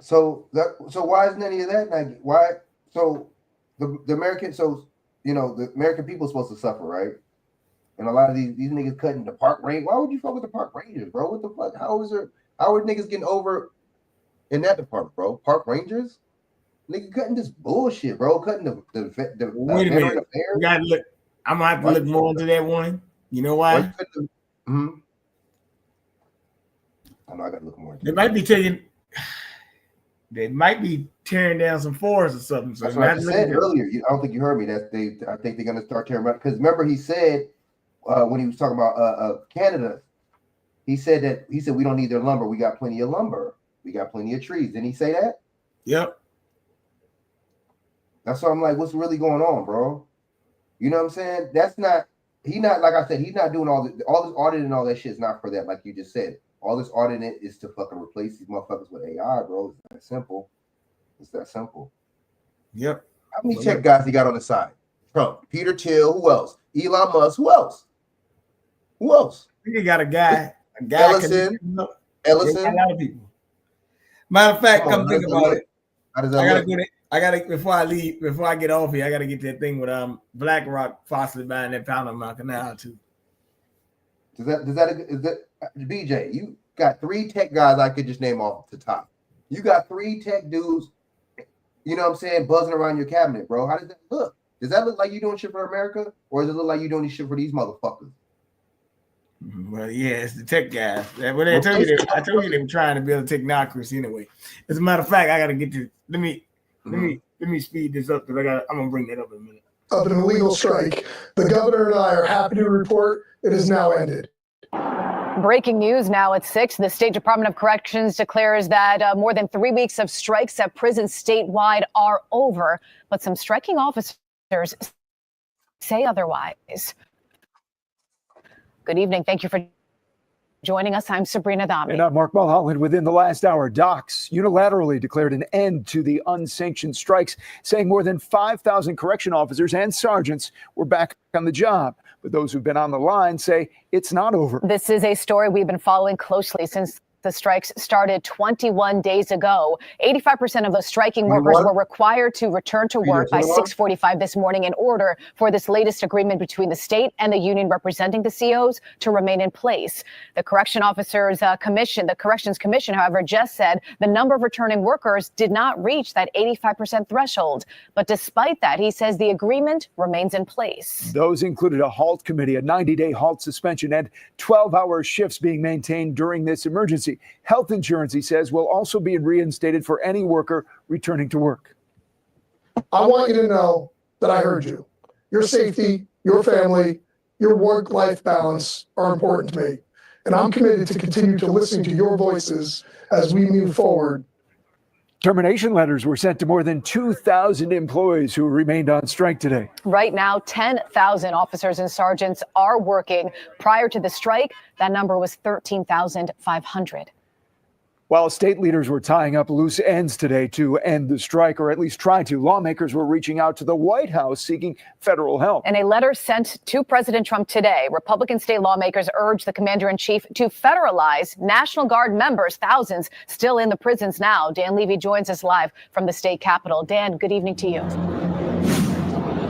So why isn't any of that? Like, why? So the American, the American people are supposed to suffer, right? And a lot of these niggas cutting the park range. Why would you fuck with the park rangers, bro? What the fuck? How are niggas getting over in that department, bro? Park rangers, nigga cutting this bullshit, bro. Cutting the wait a minute. You gotta look. I'm gonna have to look more into that one. You know why? I know I gotta look more. They might be tearing down some forests or something. So that's what I said earlier. I don't think you heard me. I think they're gonna start tearing because remember he said when he was talking about Canada, he said we don't need their lumber. We got plenty of lumber. We got plenty of trees. Didn't he say that? Yep. That's why I'm like, what's really going on, bro? You know what I'm saying? He's not like I said, he's not doing all this audit and all that shit is not for that, like you just said. All this auditing is to fucking replace these motherfuckers with AI, bro. It's that simple. It's that simple. Yep. How many tech guys he got on the side? Trump, Peter Thiel, who else? Elon Musk, who else? Who else? You got a guy Ellison. A lot of people. Matter of fact, come think about it. How does that look? I gotta before I get off here, I gotta get that thing with BlackRock possibly buying that Panama Canal too. Is that BJ? You got 3 tech guys I could just name off the top. You got 3 tech dudes, you know what I'm saying, buzzing around your cabinet, bro. How does that look? Does that look like you doing shit for America, or does it look like you doing shit for these motherfuckers? Well, yeah, it's the tech guys. When I told you they were trying to build a technocracy anyway. As a matter of fact, I gotta get to let me speed this up because I'm gonna bring that up in a minute. Of an illegal strike. The governor and I are happy to report it has now ended. Breaking news now at 6. The State Department of Corrections declares that more than 3 weeks of strikes at prisons statewide are over, but some striking officers say otherwise. Good evening. Thank you for joining us. I'm Sabrina Dami. And I'm Mark Mulholland. Within the last hour, docs unilaterally declared an end to the unsanctioned strikes, saying more than 5,000 correction officers and sergeants were back on the job. But those who've been on the line say it's not over. This is a story we've been following closely since the strikes started 21 days ago. 85% of those striking workers were required to return to work by 6:45 this morning in order for this latest agreement between the state and the union representing the COs to remain in place. The Corrections Commission, however, just said the number of returning workers did not reach that 85% threshold. But despite that, he says the agreement remains in place. Those included a halt committee, a 90-day halt suspension, and 12-hour shifts being maintained during this emergency. Health insurance, he says, will also be reinstated for any worker returning to work. I want you to know that I heard you. Your safety, your family, your work-life balance are important to me. And I'm committed to continue to listen to your voices as we move forward. Termination letters were sent to more than 2,000 employees who remained on strike today. Right now, 10,000 officers and sergeants are working. Prior to the strike, that number was 13,500. While state leaders were tying up loose ends today to end the strike, or at least try to, lawmakers were reaching out to the White House seeking federal help. In a letter sent to President Trump today, Republican state lawmakers urged the commander-in-chief to federalize National Guard members, thousands still in the prisons now. Dan Levy joins us live from the state capitol. Dan, good evening to you.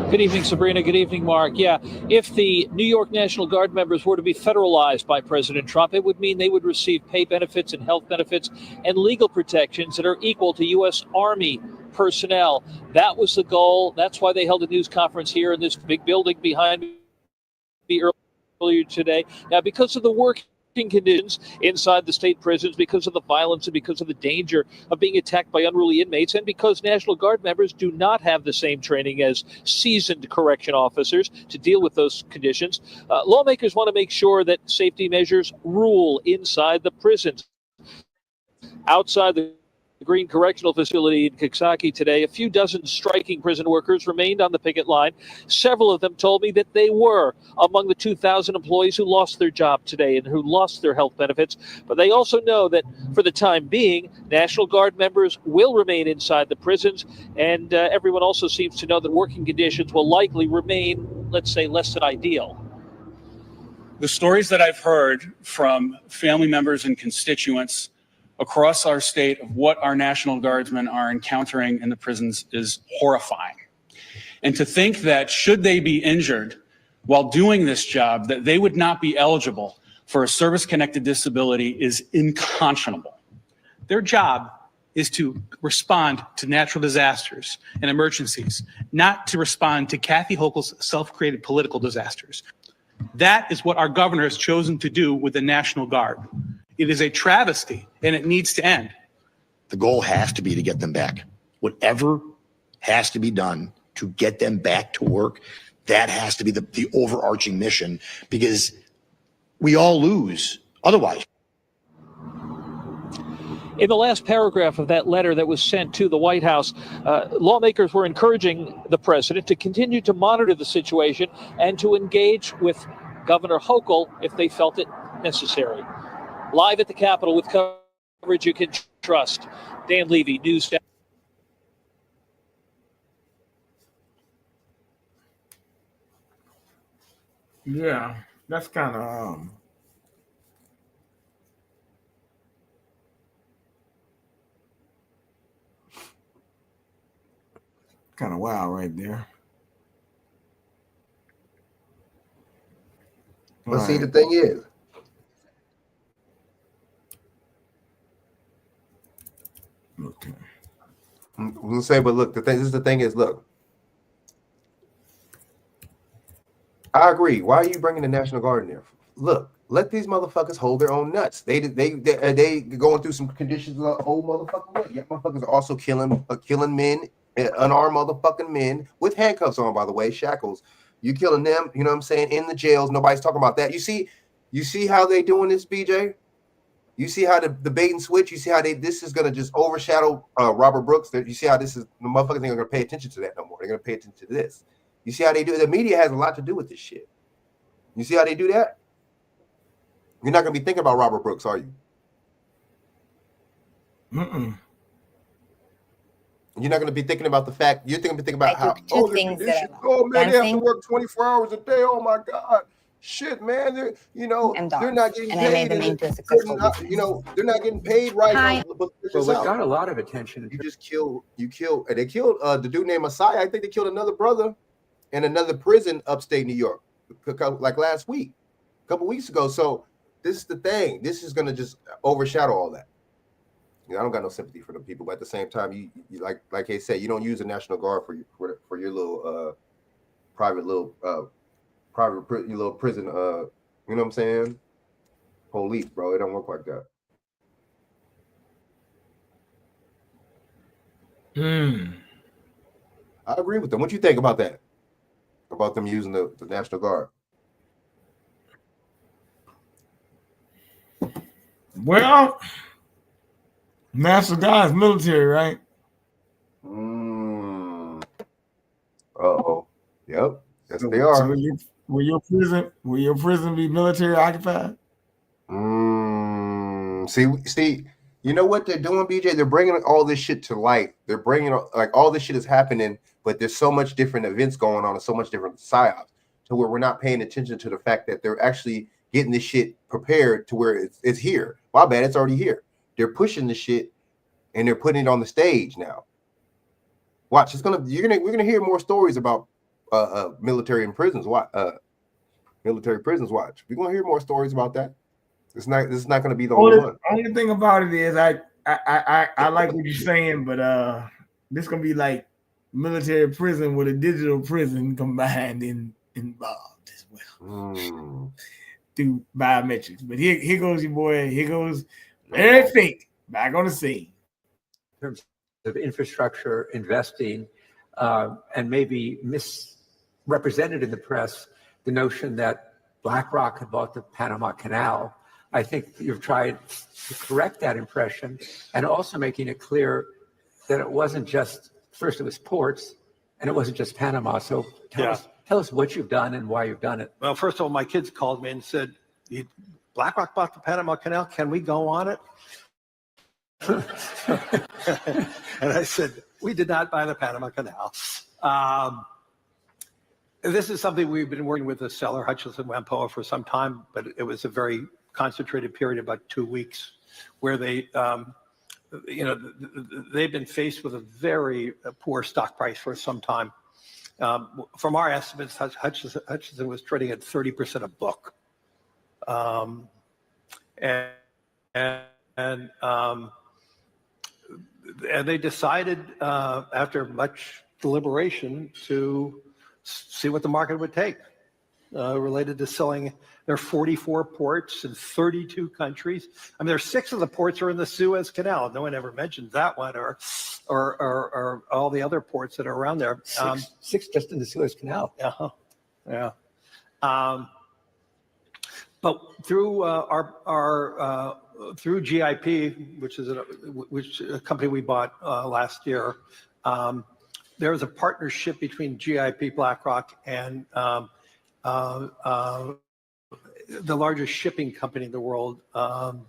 Good evening, Sabrina. Good evening, Mark. Yeah, if the New York National Guard members were to be federalized by President Trump, it would mean they would receive pay benefits and health benefits and legal protections that are equal to U.S. Army personnel. That was the goal. That's why they held a news conference here in this big building behind me earlier today. Now, because of the working conditions inside the state prisons, because of the violence and because of the danger of being attacked by unruly inmates, and because National Guard members do not have the same training as seasoned correction officers to deal with those conditions, lawmakers want to make sure that safety measures rule inside the prisons. Outside the Green Correctional Facility in Coxsackie today, a few dozen striking prison workers remained on the picket line. Several of them told me that they were among the 2,000 employees who lost their job today and who lost their health benefits. But they also know that for the time being, National Guard members will remain inside the prisons. And everyone also seems to know that working conditions will likely remain, let's say, less than ideal. The stories that I've heard from family members and constituents across our state of what our National Guardsmen are encountering in the prisons is horrifying. And to think that should they be injured while doing this job, that they would not be eligible for a service-connected disability is unconscionable. Their job is to respond to natural disasters and emergencies, not to respond to Kathy Hochul's self-created political disasters. That is what our governor has chosen to do with the National Guard. It is a travesty, and it needs to end. The goal has to be to get them back. Whatever has to be done to get them back to work, that has to be the overarching mission, because we all lose otherwise. In the last paragraph of that letter that was sent to the White House, lawmakers were encouraging the president to continue to monitor the situation and to engage with Governor Hochul if they felt it necessary. Live at the Capitol with coverage you can trust. Dan Levy, News. Yeah, that's kind of wild right there. But see, the thing is, okay. I'm gonna say, but look, the thing is, look, I agree. Why are you bringing the National Guard in there? Look, let these motherfuckers hold their own nuts. They going through some conditions of old motherfucking. Yeah, motherfuckers are also killing men, unarmed motherfucking men with handcuffs on. By the way, shackles. You killing them. You know what I'm saying? In the jails. Nobody's talking about that. You see how they doing this, BJ? You see how the bait and switch. You see how this is gonna just overshadow Robert Brooks. You see how this is the motherfuckers ain't gonna pay attention to that no more. They're gonna pay attention to this. You see how they do it? The media has a lot to do with this shit. You see how they do that? You're not going to be thinking about Robert Brooks, are you? Mm-mm. You're not going to be thinking about the fact. You're going to be thinking about how, two things they have to work 24 hours a day. Oh, my God. Shit, man. They're not getting paid. I made them into a successful they're not getting paid right now. Well, we got a lot of attention. They killed the dude named Messiah. I think they killed another brother in another prison upstate New York, like last week, a couple weeks ago. So this is the thing. This is going to just overshadow all that. I don't got no sympathy for the people, but at the same time, you like they say, you don't use the National Guard for your little private prison. You know what I'm saying? Police, bro. It don't work like that. I agree with them. What you think about that? About them using the National Guard? Well, National Guard is military, right? Uh-oh. Yep. Yes, they are. So will your prison be military occupied? See, you know what they're doing, BJ? They're bringing all this shit to light. They're bringing all this shit is happening, but there's so much different events going on and so much different psyops to where we're not paying attention to the fact that they're actually getting this shit prepared to where it's here. My bad, it's already here. They're pushing the shit and they're putting it on the stage now. Watch, we're gonna hear more stories about military and prisons. Military prisons. Watch, we're gonna hear more stories about that. This is not gonna be the only one. Only thing about it is I like what you're saying, but this is gonna be like military prison with a digital prison combined involved as well through biometrics. But here goes your boy. Here goes Larry Fink back on the scene. In terms of infrastructure investing, and maybe misrepresented in the press the notion that BlackRock had bought the Panama Canal. I think you've tried to correct that impression and also making it clear that it wasn't just, first it was ports and it wasn't just Panama. So tell us what you've done and why you've done it. Well, first of all, my kids called me and said, BlackRock bought the Panama Canal. Can we go on it? And I said, we did not buy the Panama Canal. This is something we've been working with the seller, Hutchinson Whampoa, for some time, but it was a very concentrated period, about 2 weeks. where they, they've been faced with a very poor stock price for some time. From our estimates, Hutchison was trading at 30% a book. And they decided after much deliberation to see what the market would take related to selling their 44 ports in 32 countries. I mean, there's 6 of the ports are in the Suez Canal. No one ever mentions that one, or all the other ports that are around there. 6 just in the Suez Canal. Yeah. But through through GIP, which is a company we bought last year, there was a partnership between GIP, BlackRock, and the largest shipping company in the world. And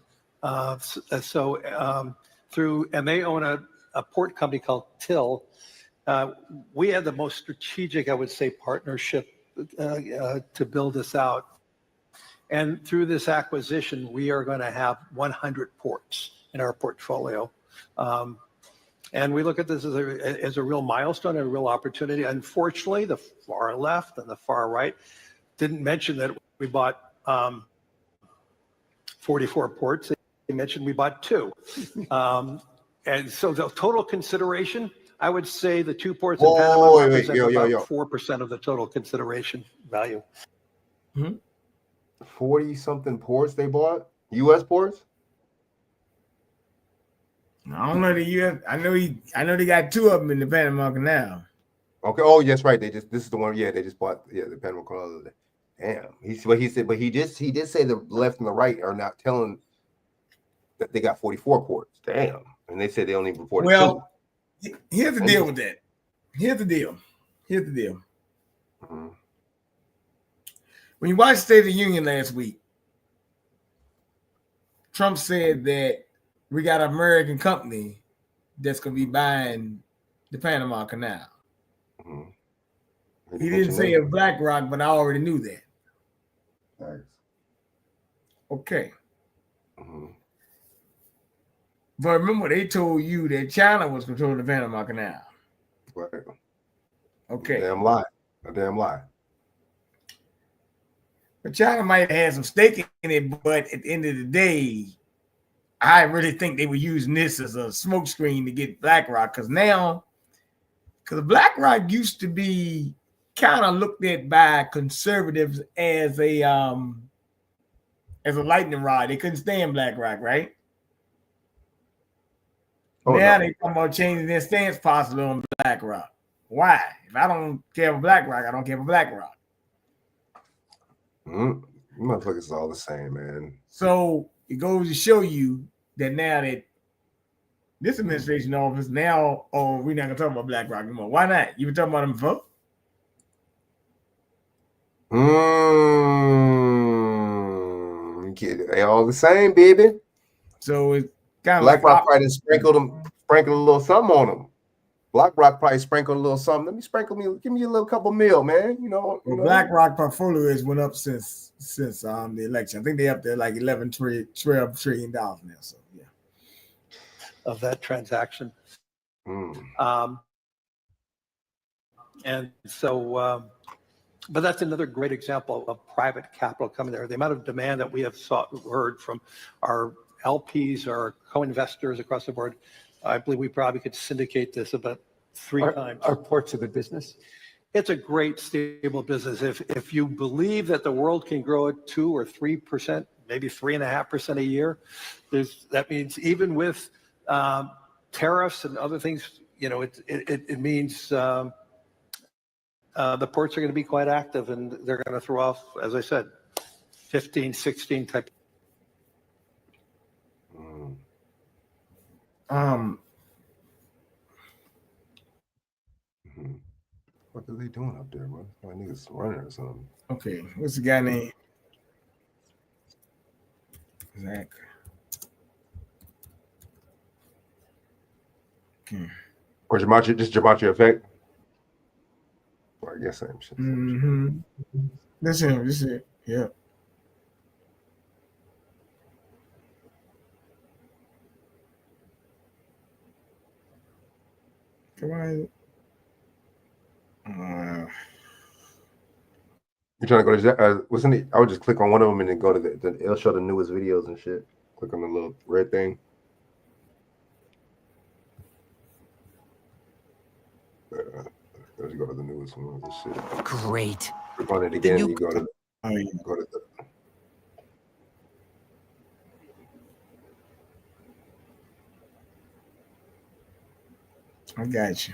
they own a port company called Till. We had the most strategic, I would say, partnership to build this out. And through this acquisition, we are going to have 100 ports in our portfolio. And we look at this as a real milestone and a real opportunity. Unfortunately, the far left and the far right didn't mention that we bought 44 ports. They mentioned we bought 2. And so the total consideration, I would say the 2 ports in Panama represent about 4% of the total consideration value. 40-something ports they bought? U.S. ports? I don't know the U.S. I know they got 2 of them in the Panama Canal. Okay. Oh, yes, right. This is the one. Yeah, they just bought the Panama Canal. Damn. But he did say the left and the right are not telling that they got 44 ports. Damn. And they said they only reported 2. Here's the deal with that. Here's the deal. Mm-hmm. When you watched State of the Union last week, Trump said that we got an American company that's going to be buying the Panama Canal. Mm-hmm. He didn't say a BlackRock, but I already knew that. Nice. Okay. Mm-hmm. But remember, they told you that China was controlling the Panama Canal. Right. Okay. A damn lie. But China might have had some stake in it, but at the end of the day, I really think they were using this as a smokescreen to get BlackRock. Because BlackRock used to be kind of looked at by conservatives as a lightning rod. They couldn't stand BlackRock, right? Now they talking about changing their stance possibly on BlackRock. Why? If I don't care for BlackRock, I don't care for BlackRock. Motherfuckers is all the same, man. So it goes to show you that now that this administration office now, we're not gonna talk about BlackRock anymore. Why not? You were talking about them before. They all the same, baby. So it's kind of BlackRock probably sprinkled a little something on them. BlackRock probably sprinkled a little something. Give me a little couple mil, man. BlackRock portfolio has went up since the election. I think they up there like $12 trillion now. So yeah, of that transaction. And so, but that's another great example of private capital coming there. The amount of demand that we have heard from our LPs, our co-investors across the board, I believe we probably could syndicate this about 3 times. Are ports a good business? It's a great stable business. If you believe that the world can grow at 2 or 3%, maybe 3.5% a year, that means even with tariffs and other things, it means the ports are going to be quite active, and they're going to throw off, as I said, 15, 16 type. What are they doing up there, man? My niggas running or something. Okay, what's the guy name? Zach. Okay. Or Gematria effect? Well, I guess same shit. This is it. Yeah. Come on. You're trying to go to wasn't it? I would just click on one of them and then go to it'll show the newest videos and shit. Click on the little red thing. Let's go to the newest one. This shit. Great. Click on it again. You go to. Go to the. I got you.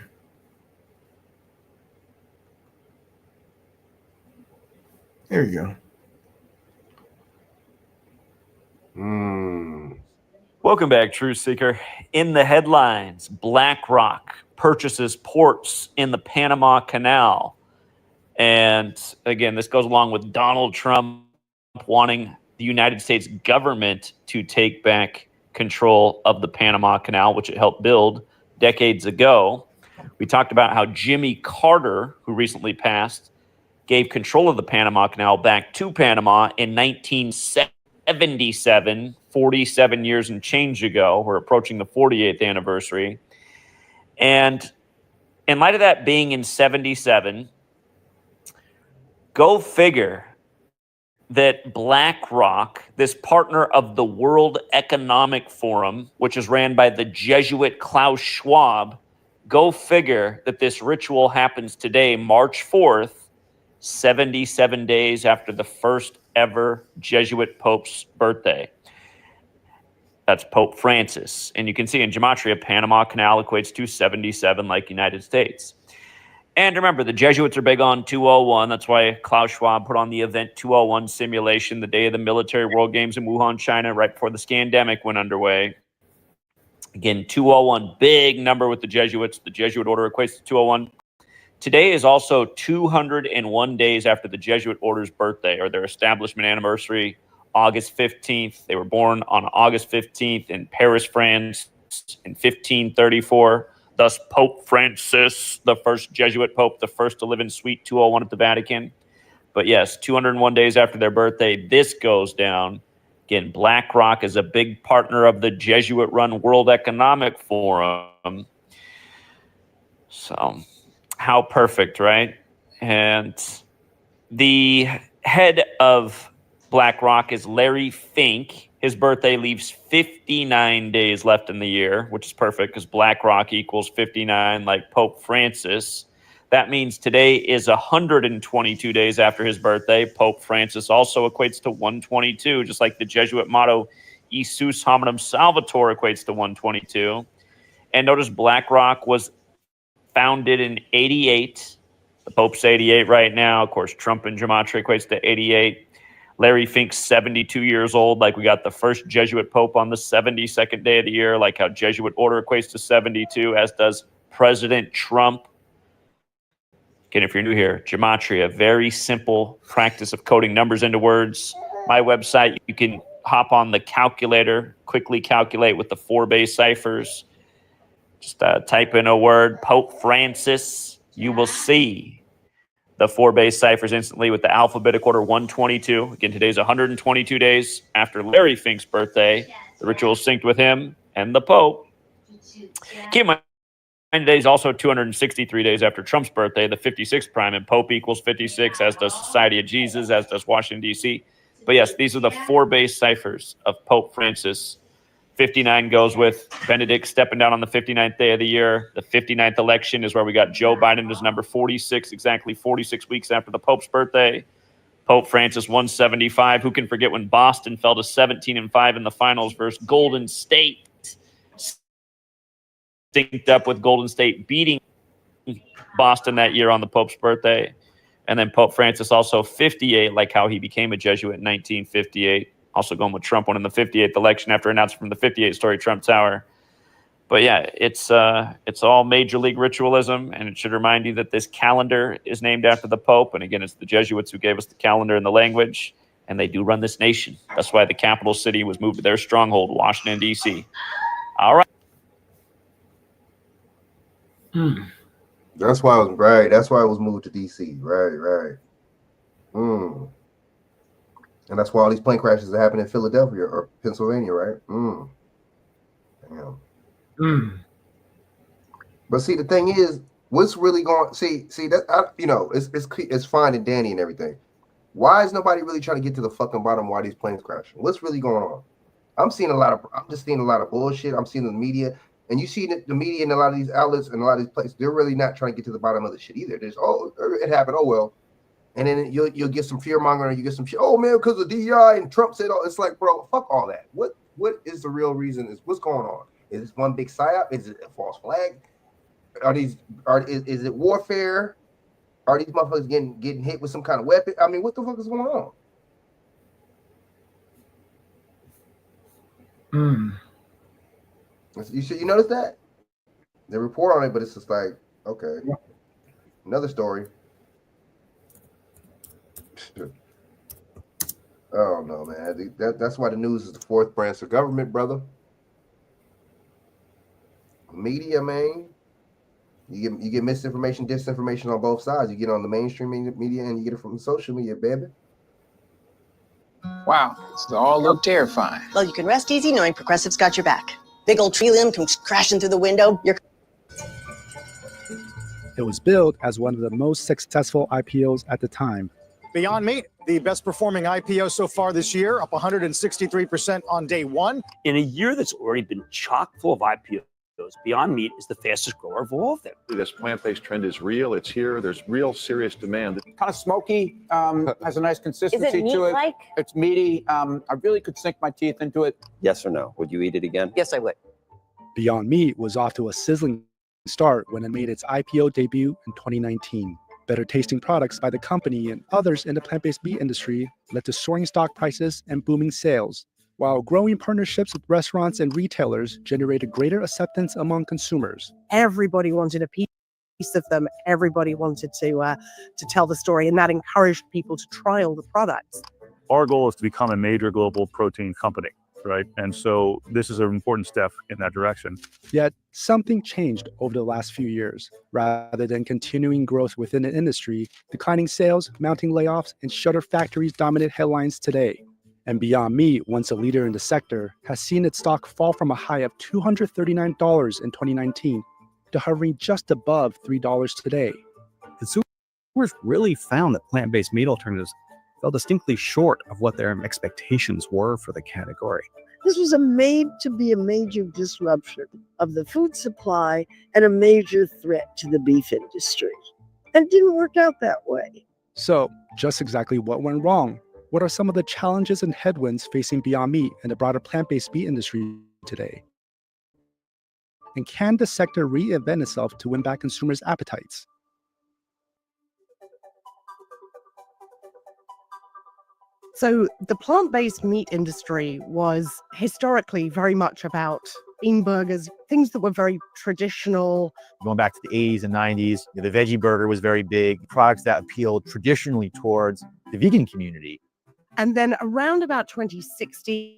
There we go. Welcome back, Truth Seeker. In the headlines, BlackRock purchases ports in the Panama Canal. And again, this goes along with Donald Trump wanting the United States government to take back control of the Panama Canal, which it helped build decades ago. We talked about how Jimmy Carter, who recently passed, gave control of the Panama Canal back to Panama in 1977, 47 years and change ago. We're approaching the 48th anniversary. And in light of that being in 77, go figure that BlackRock, this partner of the World Economic Forum, which is ran by the Jesuit Klaus Schwab, go figure that this ritual happens today, March 4th, 77 days after the first ever Jesuit Pope's birthday. That's Pope Francis. And you can see in Gematria, Panama Canal equates to 77 like United States. And remember, the Jesuits are big on 201. That's why Klaus Schwab put on the Event 201 simulation the day of the Military World Games in Wuhan, China, right before the scandemic went underway. Again, 201, big number with the Jesuits. The Jesuit order equates to 201. Today is also 201 days after the Jesuit order's birthday, or their establishment anniversary, August 15th. They were born on August 15th in Paris, France, in 1534. Thus, Pope Francis, the first Jesuit pope, the first to live in Suite 201 at the Vatican. But yes, 201 days after their birthday, this goes down. Again, BlackRock is a big partner of the Jesuit-run World Economic Forum. So, how perfect, right? And the head of BlackRock is Larry Fink. His birthday leaves 59 days left in the year, which is perfect because BlackRock equals 59 like Pope Francis. That means today is 122 days after his birthday. Pope Francis also equates to 122, just like the Jesuit motto, Isus hominum salvator equates to 122. And notice BlackRock was founded in 88. The Pope's 88 right now. Of course, Trump in Gematria equates to 88. Larry Fink's 72 years old, like we got the first Jesuit Pope on the 72nd day of the year, like how Jesuit order equates to 72, as does President Trump. Again, if you're new here, Gematria, very simple practice of coding numbers into words. My website, you can hop on the calculator, quickly calculate with the 4 base ciphers. Just type in a word, Pope Francis, you will see the 4 base ciphers instantly with the alphabetic order 122. Again, today's 122 days after Larry Fink's birthday. The ritual is synced with him and the Pope. Keep in mind, today's also 263 days after Trump's birthday, the 56th prime, and Pope equals 56, as does Society of Jesus, as does Washington, D.C. But yes, these are the 4 base ciphers of Pope Francis. 59 goes with Benedict stepping down on the 59th day of the year. The 59th election is where we got Joe Biden as number 46, exactly 46 weeks after the Pope's birthday. Pope Francis 175. Who can forget when Boston fell to 17-5 in the finals versus Golden State? Synced up with Golden State beating Boston that year on the Pope's birthday. And then Pope Francis also 58, like how he became a Jesuit in 1958. Also going with Trump winning the 58th election after announcing from the 58-story Trump Tower. But yeah, it's all major league ritualism, and it should remind you that this calendar is named after the Pope. And again, it's the Jesuits who gave us the calendar and the language, and they do run this nation. That's why the capital city was moved to their stronghold, Washington, D.C. All right. That's why it was right. That's why it was moved to D.C. Right. And that's why all these plane crashes that happen in Philadelphia or Pennsylvania, right? Damn. But see, the thing is, what's really going? See that it's fine and dandy and everything. Why is nobody really trying to get to the fucking bottom? Why these planes crashing? What's really going on? I'm just seeing a lot of bullshit. I'm seeing the media, and you see the media and a lot of these outlets and a lot of these places. They're really not trying to get to the bottom of the shit either. There's it happened. Oh well, and then you'll get some fear mongering. You get some shit. Oh man, because of DEI and Trump said all. It's like, bro, fuck all that. What is the real reason? What's going on? Is this one big psyop? Is it a false flag? Is it warfare? Are these motherfuckers getting hit with some kind of weapon? I mean, what the fuck is going on? You notice that? They report on it, but it's just like, okay. Another story. I don't know, man. That's why the news is the fourth branch of government, brother. Media, man. You get misinformation, disinformation on both sides. You get on the mainstream media and you get it from social media, baby. Wow, this all look terrifying. Well, you can rest easy knowing Progressive's got your back. Big old tree limb comes crashing through the window. It was billed as one of the most successful IPOs at the time. Beyond Meat, the best performing IPO so far this year, up 163% on day one. In a year that's already been chock full of IPOs, Beyond Meat is the fastest grower of all of them. This plant-based trend is real. It's here. There's real serious demand. Kind of smoky, has a nice consistency Is it to it. meat-like? It's meaty. I really could sink my teeth into it. Yes or no? Would you eat it again? Yes, I would. Beyond Meat was off to a sizzling start when it made its IPO debut in 2019. Better tasting products by the company and others in the plant-based meat industry led to soaring stock prices and booming sales, while growing partnerships with restaurants and retailers generated greater acceptance among consumers. Everybody wanted a piece of them. Everybody wanted to tell the story, and that encouraged people to trial the products. Our goal is to become a major global protein company, right? And so this is an important step in that direction. Yet something changed over the last few years. Rather than continuing growth within the industry, declining sales, mounting layoffs, and shutter factories dominate headlines today. And Beyond Meat, once a leader in the sector, has seen its stock fall from a high of $239 in 2019 to hovering just above $3 today. Consumers really found that plant-based meat alternatives fell distinctly short of what their expectations were for the category. This was made to be a major disruption of the food supply and a major threat to the beef industry. And it didn't work out that way. So, just exactly what went wrong? What are some of the challenges and headwinds facing Beyond Meat and the broader plant-based meat industry today? And can the sector reinvent itself to win back consumers' appetites? So the plant-based meat industry was historically very much about bean burgers, things that were very traditional. Going back to the 80s and 90s, the veggie burger was very big, products that appealed traditionally towards the vegan community. And then around about 2016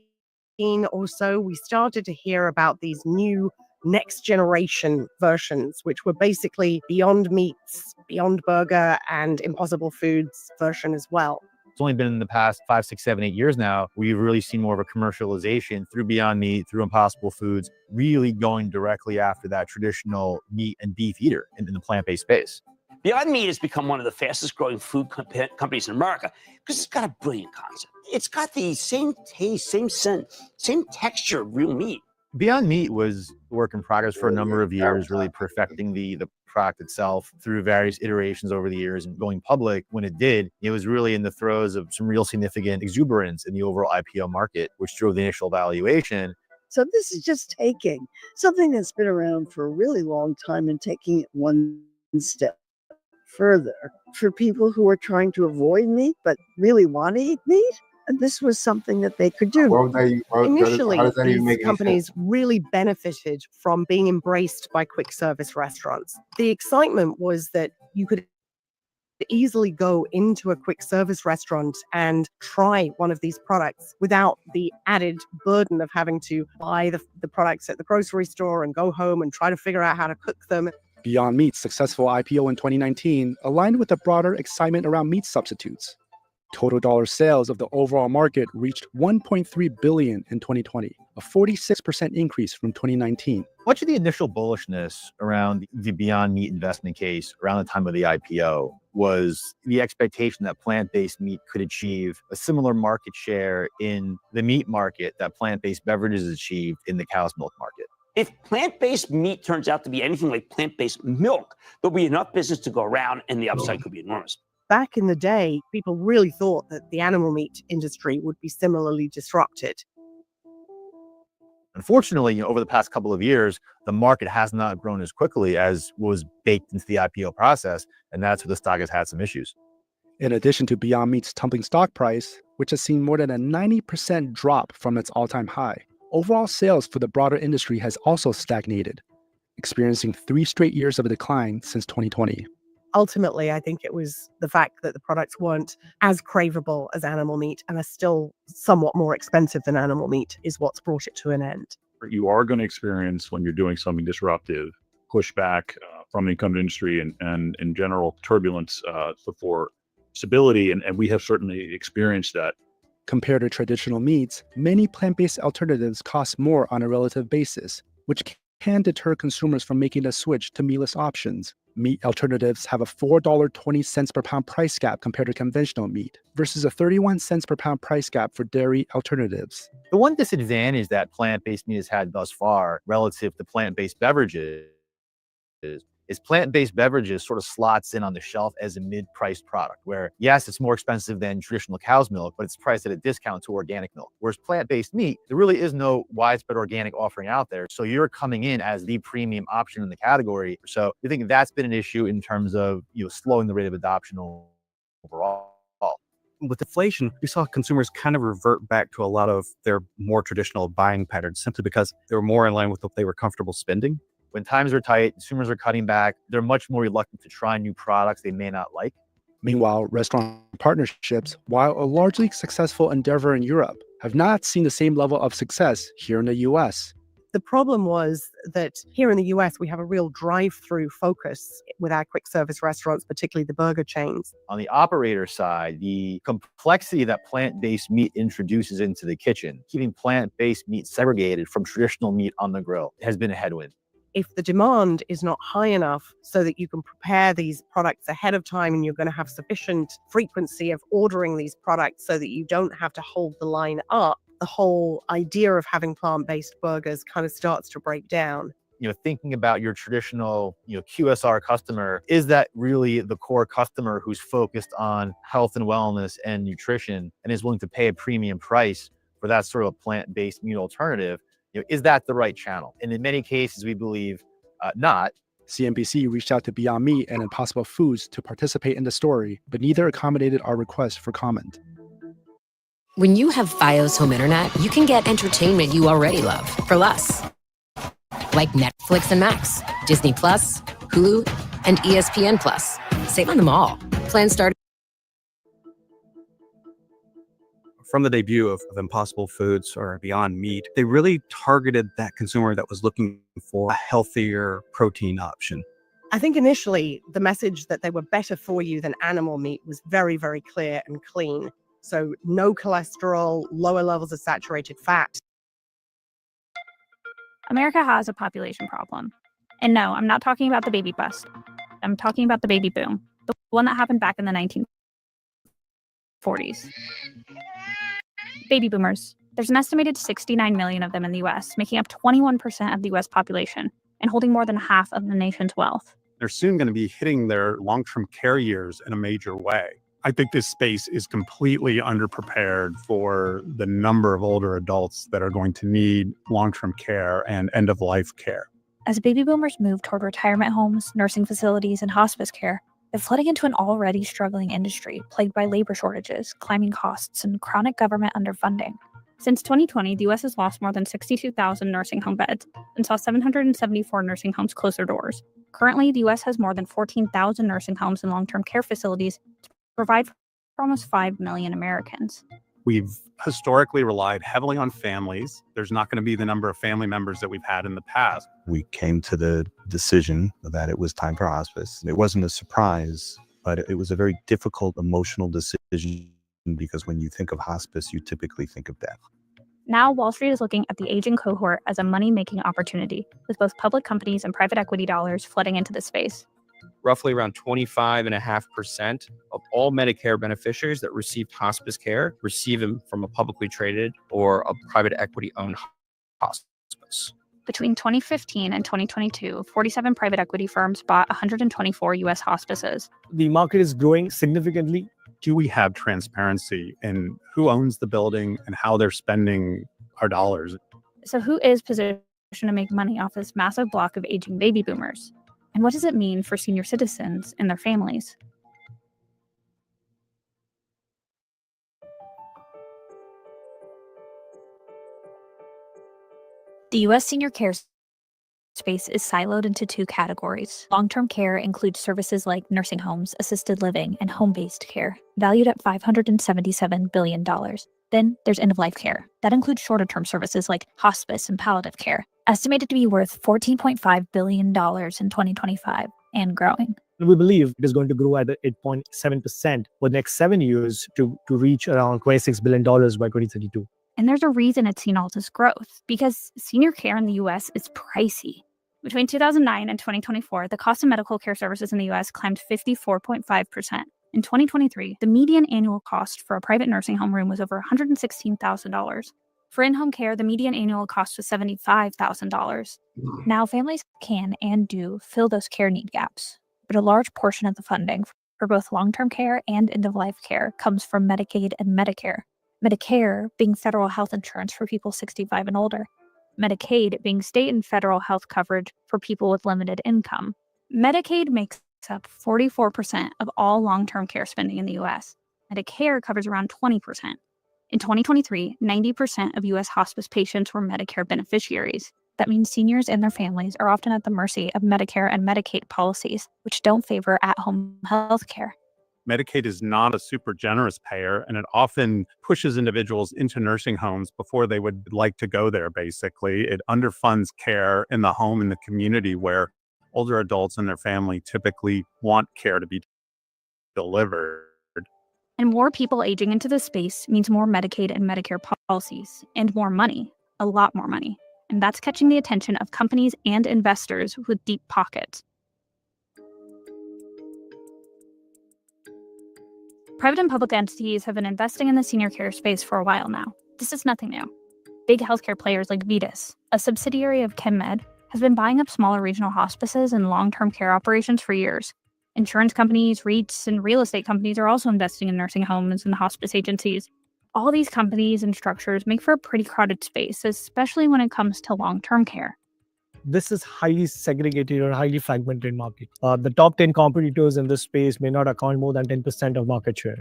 or so, we started to hear about these new next generation versions, which were basically Beyond Meat's Beyond Burger and Impossible Foods version as well. It's only been in the past 5, 6, 7, 8 years now, we've really seen more of a commercialization through Beyond Meat, through Impossible Foods, really going directly after that traditional meat and beef eater in the plant-based space. Beyond Meat has become one of the fastest growing food companies in America because it's got a brilliant concept. It's got the same taste, same scent, same texture of real meat. Beyond Meat was a work in progress for a number of years, really perfecting the product itself through various iterations over the years, and going public when it did, it was really in the throes of some real significant exuberance in the overall IPO market, which drove the initial valuation. So this is just taking something that's been around for a really long time and taking it one step further for people who are trying to avoid meat but really want to eat meat. And this was something that they could do. Initially, these companies really benefited from being embraced by quick service restaurants. The excitement was that you could easily go into a quick service restaurant and try one of these products without the added burden of having to buy the products at the grocery store and go home and try to figure out how to cook them. Beyond Meat's successful IPO in 2019 aligned with the broader excitement around meat substitutes. Total dollar sales of the overall market reached $1.3 billion in 2020, a 46% increase from 2019. Much of the initial bullishness around the Beyond Meat investment case around the time of the IPO was the expectation that plant-based meat could achieve a similar market share in the meat market that plant-based beverages achieved in the cow's milk market. If plant-based meat turns out to be anything like plant-based milk, there'll be enough business to go around and the upside could be enormous. Back in the day, people really thought that the animal meat industry would be similarly disrupted. Unfortunately, over the past couple of years, the market has not grown as quickly as was baked into the IPO process, and that's where the stock has had some issues. In addition to Beyond Meat's tumbling stock price, which has seen more than a 90% drop from its all-time high, overall sales for the broader industry has also stagnated, experiencing 3 straight years of a decline since 2020. Ultimately, I think it was the fact that the products weren't as craveable as animal meat and are still somewhat more expensive than animal meat is what's brought it to an end. You are going to experience, when you're doing something disruptive, pushback from the incumbent industry and in general turbulence for stability, and we have certainly experienced that. Compared to traditional meats, many plant-based alternatives cost more on a relative basis, which can deter consumers from making a switch to meatless options. Meat alternatives have a $4.20 per pound price gap compared to conventional meat, versus a 31 cents per pound price gap for dairy alternatives. The one disadvantage that plant-based meat has had thus far relative to plant-based beverages is plant-based beverages sort of slots in on the shelf as a mid-priced product, where yes, it's more expensive than traditional cow's milk, but it's priced at a discount to organic milk. Whereas plant-based meat, there really is no widespread organic offering out there. So you're coming in as the premium option in the category. So I think that's been an issue in terms of slowing the rate of adoption overall. With inflation, we saw consumers kind of revert back to a lot of their more traditional buying patterns simply because they were more in line with what they were comfortable spending. When times are tight, consumers are cutting back. They're much more reluctant to try new products they may not like. Meanwhile, restaurant partnerships, while a largely successful endeavor in Europe, have not seen the same level of success here in the US. The problem was that here in the US, we have a real drive-through focus with our quick service restaurants, particularly the burger chains. On the operator side, the complexity that plant-based meat introduces into the kitchen, keeping plant-based meat segregated from traditional meat on the grill, has been a headwind. If the demand is not high enough so that you can prepare these products ahead of time and you're going to have sufficient frequency of ordering these products so that you don't have to hold the line up, the whole idea of having plant-based burgers kind of starts to break down. Thinking about your traditional, QSR customer, is that really the core customer who's focused on health and wellness and nutrition and is willing to pay a premium price for that sort of plant-based meat alternative? Is that the right channel? And in many cases, we believe not. CNBC reached out to Beyond Meat and Impossible Foods to participate in the story, but neither accommodated our request for comment. When you have Fios Home Internet, you can get entertainment you already love for less. Like Netflix and Max, Disney Plus, Hulu, and ESPN Plus. Save on them all. Plans start. From the debut of Impossible Foods or Beyond Meat, they really targeted that consumer that was looking for a healthier protein option. I think initially the message that they were better for you than animal meat was very, very clear and clean. So no cholesterol, lower levels of saturated fat. America has a population problem. And no, I'm not talking about the baby bust. I'm talking about the baby boom, the one that happened back in the 1940s. Baby boomers. There's an estimated 69 million of them in the US, making up 21% of the US population and holding more than half of the nation's wealth. They're soon going to be hitting their long-term care years in a major way. I think this space is completely underprepared for the number of older adults that are going to need long-term care and end-of-life care. As baby boomers move toward retirement homes, nursing facilities, and hospice care, they're flooding into an already struggling industry plagued by labor shortages, climbing costs, and chronic government underfunding. Since 2020, the U.S. has lost more than 62,000 nursing home beds and saw 774 nursing homes close their doors. Currently, the U.S. has more than 14,000 nursing homes and long-term care facilities to provide for almost 5 million Americans. We've historically relied heavily on families. There's not going to be the number of family members that we've had in the past. We came to the decision that it was time for hospice. It wasn't a surprise, but it was a very difficult emotional decision because when you think of hospice, you typically think of death. Now, Wall Street is looking at the aging cohort as a money-making opportunity, with both public companies and private equity dollars flooding into the space. Roughly around 25.5% of all Medicare beneficiaries that received hospice care receive them from a publicly traded or a private equity-owned hospice. Between 2015 and 2022, 47 private equity firms bought 124 U.S. hospices. The market is growing significantly. Do we have transparency in who owns the building and how they're spending our dollars? So who is positioned to make money off this massive block of aging baby boomers? And what does it mean for senior citizens and their families? The U.S. senior care space is siloed into two categories. Long-term care includes services like nursing homes, assisted living, and home-based care, valued at $577 billion. Then there's end-of-life care. That includes shorter-term services like hospice and palliative care, estimated to be worth $14.5 billion in 2025 and growing. We believe it is going to grow at 8.7% for the next 7 years to reach around $26 billion by 2032. And there's a reason it's seen all this growth, because senior care in the U.S. is pricey. Between 2009 and 2024, the cost of medical care services in the U.S. climbed 54.5%. In 2023, the median annual cost for a private nursing home room was over $116,000. For in-home care, the median annual cost was $75,000. Now, families can and do fill those care need gaps, but a large portion of the funding for both long-term care and end-of-life care comes from Medicaid and Medicare. Medicare being federal health insurance for people 65 and older. Medicaid being state and federal health coverage for people with limited income. Medicaid makes up 44% of all long-term care spending in the U.S. Medicare covers around 20%. In 2023, 90% of U.S. hospice patients were Medicare beneficiaries. That means seniors and their families are often at the mercy of Medicare and Medicaid policies, which don't favor at-home health care. Medicaid is not a super generous payer, and it often pushes individuals into nursing homes before they would like to go there, basically. It underfunds care in the home and the community where older adults and their family typically want care to be delivered. And more people aging into this space means more Medicaid and Medicare policies, and more money, a lot more money. And that's catching the attention of companies and investors with deep pockets. Private and public entities have been investing in the senior care space for a while now. This is nothing new. Big healthcare players like Vitas, a subsidiary of ChemMed, has been buying up smaller regional hospices and long-term care operations for years. Insurance companies, REITs, and real estate companies are also investing in nursing homes and hospice agencies. All these companies and structures make for a pretty crowded space, especially when it comes to long-term care. This is highly segregated or highly fragmented market. The top 10 competitors in this space may not account more than 10% of market share.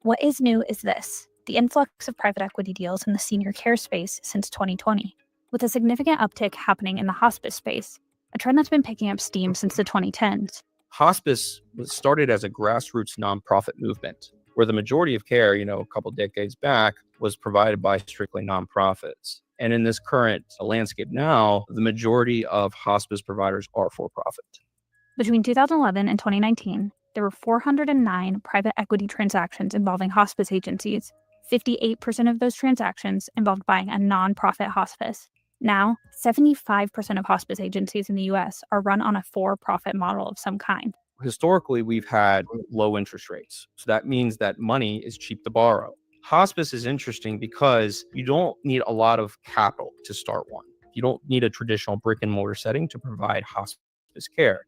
What is new is this: the influx of private equity deals in the senior care space since 2020, with a significant uptick happening in the hospice space, a trend that's been picking up steam since the 2010s. Hospice was started as a grassroots nonprofit movement, where the majority of care, a couple decades back, was provided by strictly nonprofits. And in this current landscape now, the majority of hospice providers are for-profit. Between 2011 and 2019, there were 409 private equity transactions involving hospice agencies. 58% of those transactions involved buying a nonprofit hospice. Now, 75% of hospice agencies in the U.S. are run on a for-profit model of some kind. Historically, we've had low interest rates. So that means that money is cheap to borrow. Hospice is interesting because you don't need a lot of capital to start one. You don't need a traditional brick and mortar setting to provide hospice care.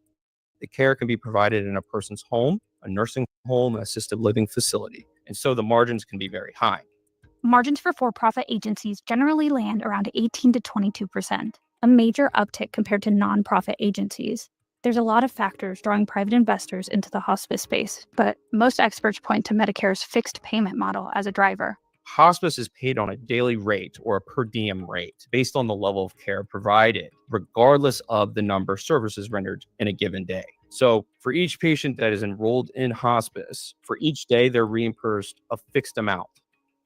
The care can be provided in a person's home, a nursing home, an assisted living facility. And so the margins can be very high. Margins for for-profit agencies generally land around 18 to 22%, a major uptick compared to nonprofit agencies. There's a lot of factors drawing private investors into the hospice space, but most experts point to Medicare's fixed payment model as a driver. Hospice is paid on a daily rate or a per diem rate based on the level of care provided, regardless of the number of services rendered in a given day. So for each patient that is enrolled in hospice, for each day, they're reimbursed a fixed amount.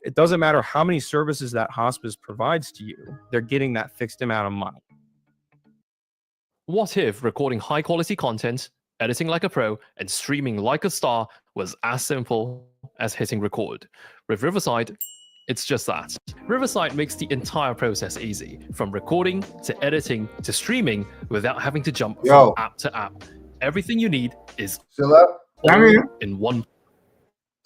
It doesn't matter how many services that hospice provides to you, they're getting that fixed amount of money. What if recording high-quality content, editing like a pro, and streaming like a star was as simple as hitting record. With Riverside, it's just that. Riverside makes the entire process easy, from recording to editing to streaming without having to jump from app to app. Everything you need is in one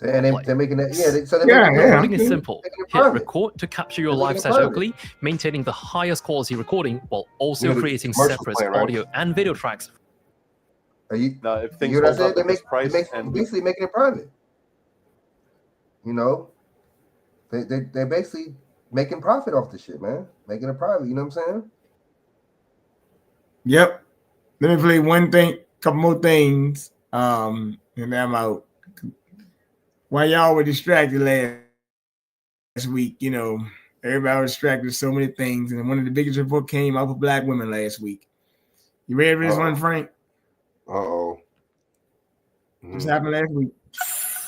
And they're making that, recording is simple. Hit record to capture your live set locally, maintaining the highest quality recording while also creating separate audio and video tracks. If things hold up at this price, basically making it private. You know, they're basically making profit off the shit, man. Making it private. You know what I'm saying? Yep. Let me play couple more things, and then I'm out. While y'all were distracted last week, you know, everybody was distracted with so many things, and one of the biggest reports came out for Black women last week. You ready for this one, Frank? What's happened last week?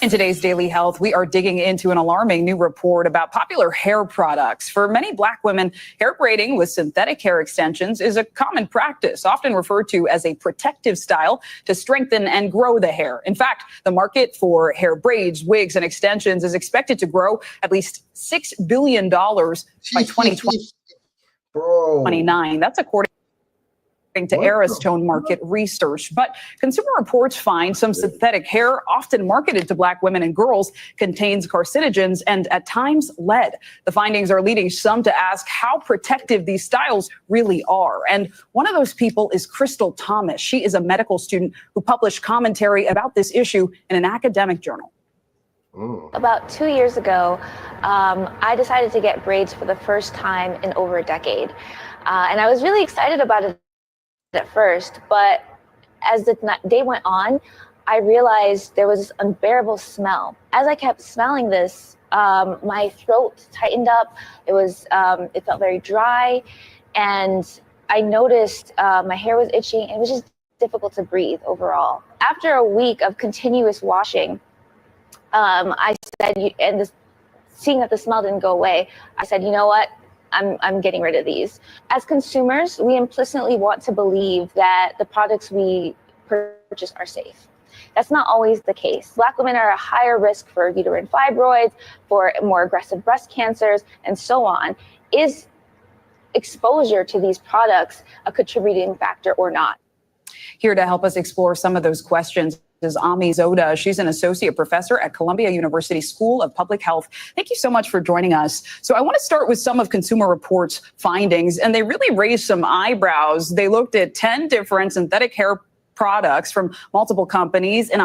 In today's Daily Health, we are digging into an alarming new report about popular hair products. For many Black women, hair braiding with synthetic hair extensions is a common practice, often referred to as a protective style to strengthen and grow the hair. In fact, the market for hair braids, wigs, and extensions is expected to grow at least $6 billion by 2029. That's according to Aristone market research. But Consumer Reports find some synthetic hair often marketed to Black women and girls contains carcinogens and at times lead. The findings are leading some to ask how protective these styles really are. And one of those people is Crystal Thomas. She is a medical student who published commentary about this issue in an academic journal. About 2 years ago, I decided to get braids for the first time in over a decade. And I was really excited about it at first, but as the day went on, I realized there was this unbearable smell. As I kept smelling this, my throat tightened up. It felt very dry, and I noticed my hair was itching. It was just difficult to breathe overall. After a week of continuous washing, I said, seeing that the smell didn't go away, I said, you know what? I'm getting rid of these. As consumers, we implicitly want to believe that the products we purchase are safe. That's not always the case. Black women are a higher risk for uterine fibroids, for more aggressive breast cancers, and so on. Is exposure to these products a contributing factor or not? Here to help us explore some of those questions is Ami Zoda. She's an associate professor at Columbia University School of Public Health. Thank you so much for joining us. So I want to start with some of Consumer Reports' findings, and they really raised some eyebrows. They looked at 10 different synthetic hair products from multiple companies, and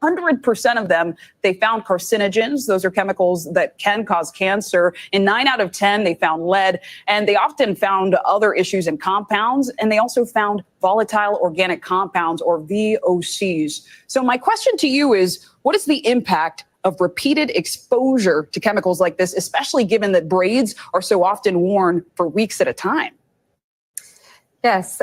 100% of them, they found carcinogens. Those are chemicals that can cause cancer. In 9 out of 10, they found lead, and they often found other issues in compounds, and they also found volatile organic compounds, or VOCs. So my question to you is, what is the impact of repeated exposure to chemicals like this, especially given that braids are so often worn for weeks at a time? Yes,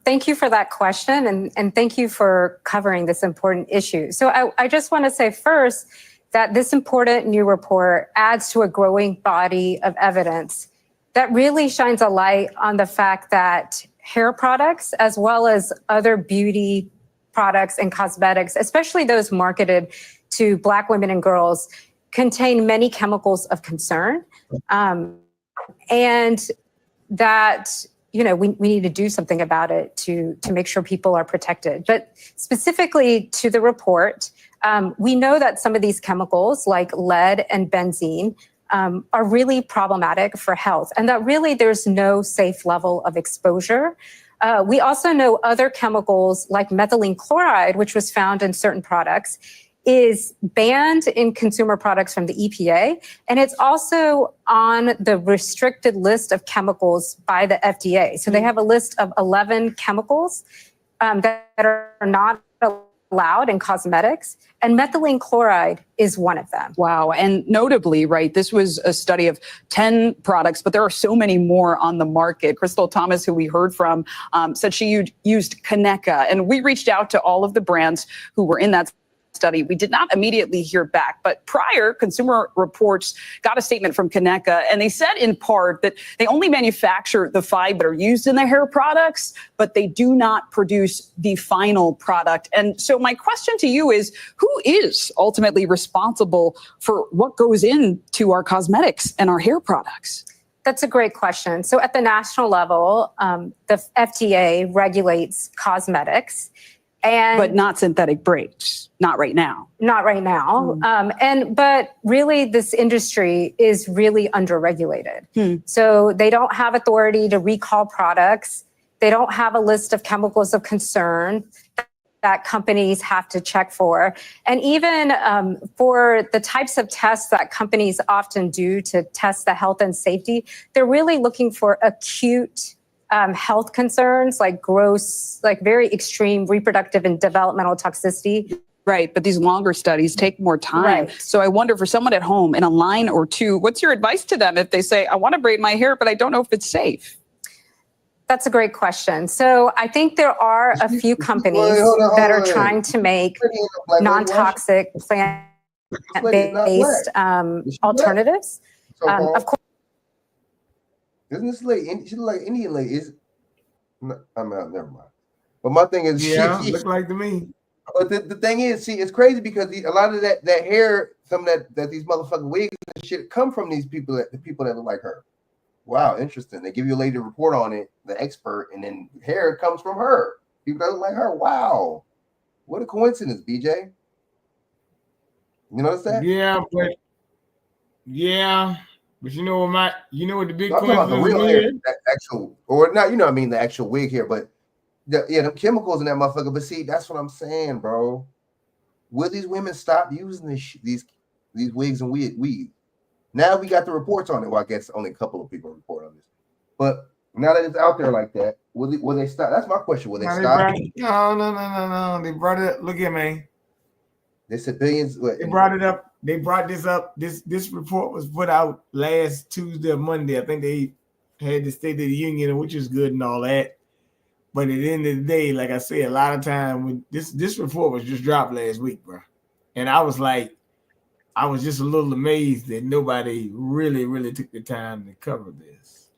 thank you for that question, and thank you for covering this important issue. So I just want to say first that this important new report adds to a growing body of evidence that really shines a light on the fact that hair products, as well as other beauty products and cosmetics, especially those marketed to Black women and girls, contain many chemicals of concern, and that we need to do something about it to make sure people are protected. But specifically to the report, we know that some of these chemicals like lead and benzene are really problematic for health, and that really there's no safe level of exposure. We also know other chemicals like methylene chloride, which was found in certain products, is banned in consumer products from the EPA, and it's also on the restricted list of chemicals by the FDA. So they have a list of 11 chemicals that are not allowed in cosmetics, and methylene chloride is one of them. Wow. And notably, right, this was a study of 10 products, but there are so many more on the market. Crystal Thomas, who we heard from, said she used Kaneka, and we reached out to all of the brands who were in that study, we did not immediately hear back. But prior, Consumer Reports got a statement from Kaneka, and they said in part that they only manufacture the five that are used in their hair products, but they do not produce the final product. And so my question to you is, who is ultimately responsible for what goes into our cosmetics and our hair products? That's a great question. So at the national level, the FDA regulates cosmetics, but not synthetic braids. Not right now. Not right now. But really, this industry is really underregulated. So they don't have authority to recall products. They don't have a list of chemicals of concern that companies have to check for. And even for the types of tests that companies often do to test the health and safety, they're really looking for acute health concerns like gross, like very extreme reproductive and developmental toxicity. Right, but these longer studies take more time. Right. So I wonder, for someone at home in a line or two, what's your advice to them if they say, I want to braid my hair, but I don't know if it's safe? That's a great question. So I think there are a few companies that are trying to make non-toxic plant-based alternatives. Of course. Isn't this lady? She look like Indian lady. I'm out. Never mind. But my thing is, yeah, look like to me. But the thing is, see, it's crazy because a lot of that hair, some of that these motherfucking wigs and shit come from these people the people that look like her. Wow, interesting. They give you a lady to report on it, the expert, and then hair comes from her. People that look like her. Wow, what a coincidence, BJ. You notice that? Yeah, but you know what the big I'm talking about the real is? hair, that actual, or not, you know what I mean, the actual wig hair, but the chemicals in that motherfucker. But see, that's what I'm saying, bro. Will these women stop using these wigs and weed? Now we got the reports on it. Well, I guess only a couple of people report on this. But now that it's out there like that, will they stop? That's my question. Will they stop? No. They brought it up. Look at me. They said billions. They brought it up. They brought this up. This report was put out last Tuesday or Monday. I think they had the State of the Union, which is good and all that. But at the end of the day, like I said, a lot of time when this report was just dropped last week, bro. And I was just a little amazed that nobody really took the time to cover this.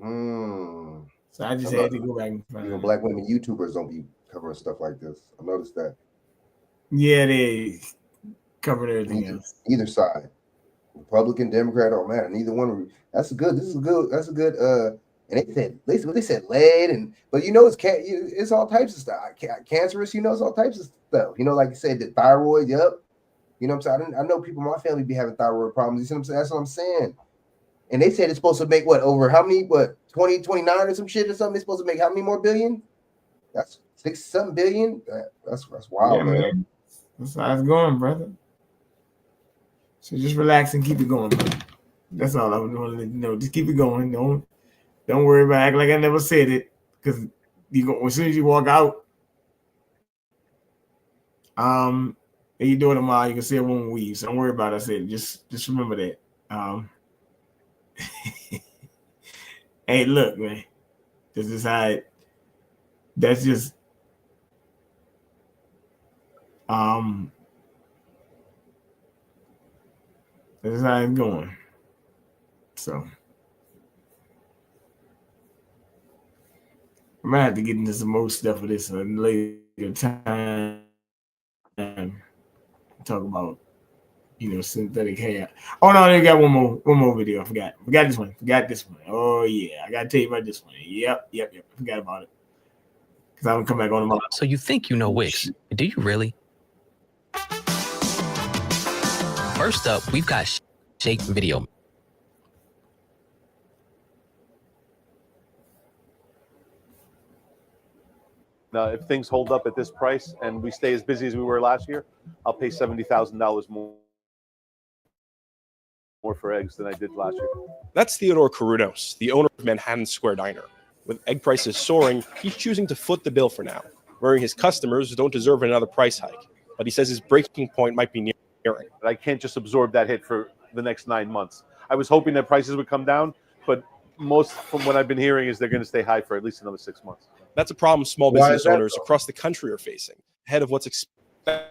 So I just had to go back and find even it. black women YouTubers don't be covering stuff like this. I noticed that. Yeah, they covered everything else. Either side, Republican, Democrat, don't matter. Neither one. That's a good. And they said lead, but it's all types of stuff. Cancerous, it's all types of stuff. Like you said, the thyroid. Yep. You know what I'm saying? I know people in my family be having thyroid problems. You see what I'm saying? That's what I'm saying. And they said it's supposed to make over how many, 20, 29 or some shit or something? They're supposed to make how many more billion? That's 6-something billion. That's wild, Yeah, man. That's how it's going, brother. So just relax and keep it going, brother. That's all I was want to let you know. Just keep it going. Don't worry about it. Act like I never said it, because as soon as you walk out, and you do it tomorrow, you can see a woman weave. So don't worry about it. I said just remember that. Hey, look, man. This is how it. That's just this is how it's going. So I might have to get into some more stuff of this at a later time. Talk about synthetic hair. Oh no, they got one more video. I forgot this one. Oh yeah, I gotta tell you about this one. Yep. Forgot about it. Because I'm gonna come back on tomorrow. So you think you know Wix? Do you really? First up, we've got Shake Video. Now, if things hold up at this price and we stay as busy as we were last year, I'll pay $70,000 more for eggs than I did last year. That's Theodore Karunos, the owner of Manhattan Square Diner. With egg prices soaring, he's choosing to foot the bill for now, worrying his customers don't deserve another price hike. But he says his breaking point might be nearing. I can't just absorb that hit for the next 9 months. I was hoping that prices would come down, but most from what I've been hearing is they're going to stay high for at least another 6 months. That's a problem small business owners across the country are facing, ahead of what's expected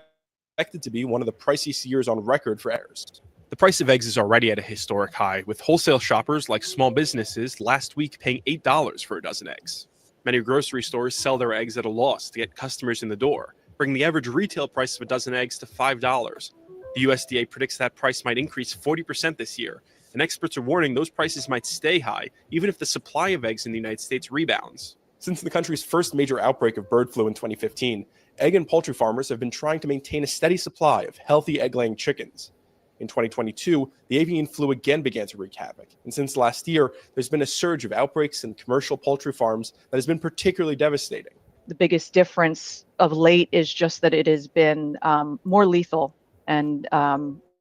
expected to be one of the priciest years on record for eggs. The price of eggs is already at a historic high, with wholesale shoppers like small businesses last week paying $8 for a dozen eggs. Many grocery stores sell their eggs at a loss to get customers in the door, bringing the average retail price of a dozen eggs to $5. The USDA predicts that price might increase 40% this year, and experts are warning those prices might stay high even if the supply of eggs in the United States rebounds. Since the country's first major outbreak of bird flu in 2015, egg and poultry farmers have been trying to maintain a steady supply of healthy egg-laying chickens. In 2022, the avian flu again began to wreak havoc, and since last year, there's been a surge of outbreaks in commercial poultry farms that has been particularly devastating. The biggest difference of late is just that it has been more lethal and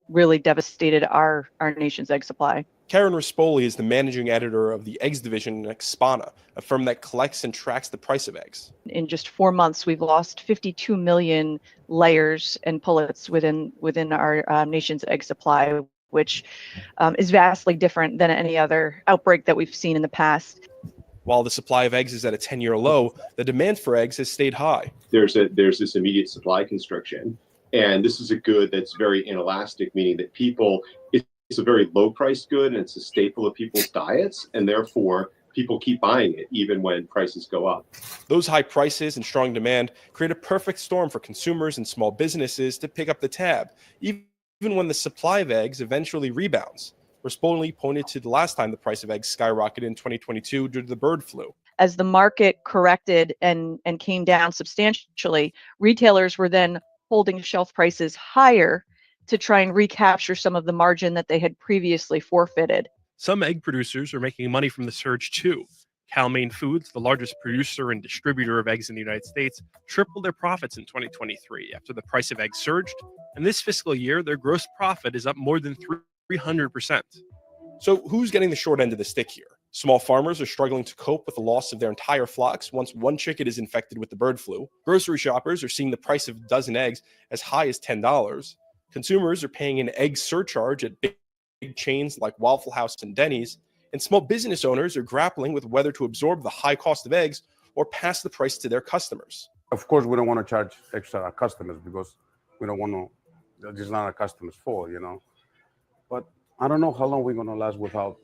really devastated our nation's egg supply. Karen Rispoli is the managing editor of the eggs division at Expana, a firm that collects and tracks the price of eggs. In just 4 months, we've lost 52 million layers and pullets within our nation's egg supply, which is vastly different than any other outbreak that we've seen in the past. While the supply of eggs is at a 10-year low, the demand for eggs has stayed high. There's this immediate supply constriction, and this is a good that's very inelastic, meaning that it's a very low-priced good, and it's a staple of people's diets, and therefore people keep buying it even when prices go up. Those high prices and strong demand create a perfect storm for consumers and small businesses to pick up the tab, even when the supply of eggs eventually rebounds. Rispoli pointed to the last time the price of eggs skyrocketed in 2022 due to the bird flu. As the market corrected and came down substantially, retailers were then holding shelf prices higher to try and recapture some of the margin that they had previously forfeited. Some egg producers are making money from the surge too. Cal-Maine Foods, the largest producer and distributor of eggs in the United States, tripled their profits in 2023 after the price of eggs surged, and this fiscal year their gross profit is up more than 300%. So who's getting the short end of the stick here? Small farmers are struggling to cope with the loss of their entire flocks once one chicken is infected with the bird flu. Grocery shoppers are seeing the price of a dozen eggs as high as $10. Consumers are paying an egg surcharge at big chains like Waffle House and Denny's, and small business owners are grappling with whether to absorb the high cost of eggs or pass the price to their customers. Of course, we don't want to charge extra our customers because we don't want to, this is not our customers' fault, But I don't know how long we're going to last without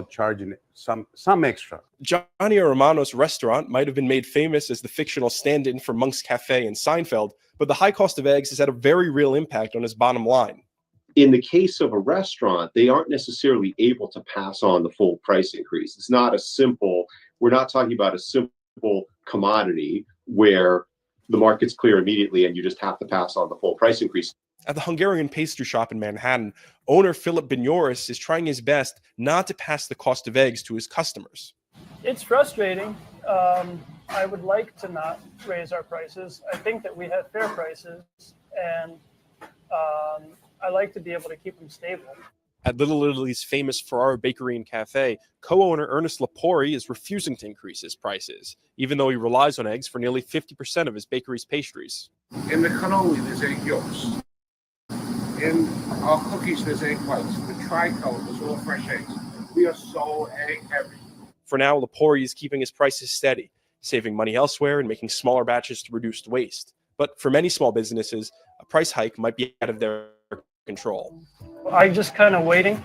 charging some extra. Johnny Romano's restaurant might have been made famous as the fictional stand-in for Monk's Cafe and Seinfeld, but the high cost of eggs has had a very real impact on his bottom line. In the case of a restaurant, they aren't necessarily able to pass on the full price increase. It's not we're not talking about a simple commodity where the market's clear immediately and you just have to pass on the full price increase. At the Hungarian pastry shop in Manhattan, owner Philip Benyoris is trying his best not to pass the cost of eggs to his customers. It's frustrating. I would like to not raise our prices. I think that we have fair prices, and I like to be able to keep them stable. At Little Italy's famous Ferrara Bakery and Cafe, co-owner Ernest Lapori is refusing to increase his prices, even though he relies on eggs for nearly 50% of his bakery's pastries. In the cannoli, there's egg yolks. In our cookies, there's egg whites. The tricolor, there's all fresh eggs. We are so egg heavy. For now, Lapori is keeping his prices steady, saving money elsewhere and making smaller batches to reduce waste. But for many small businesses, a price hike might be out of their control. I'm just kind of waiting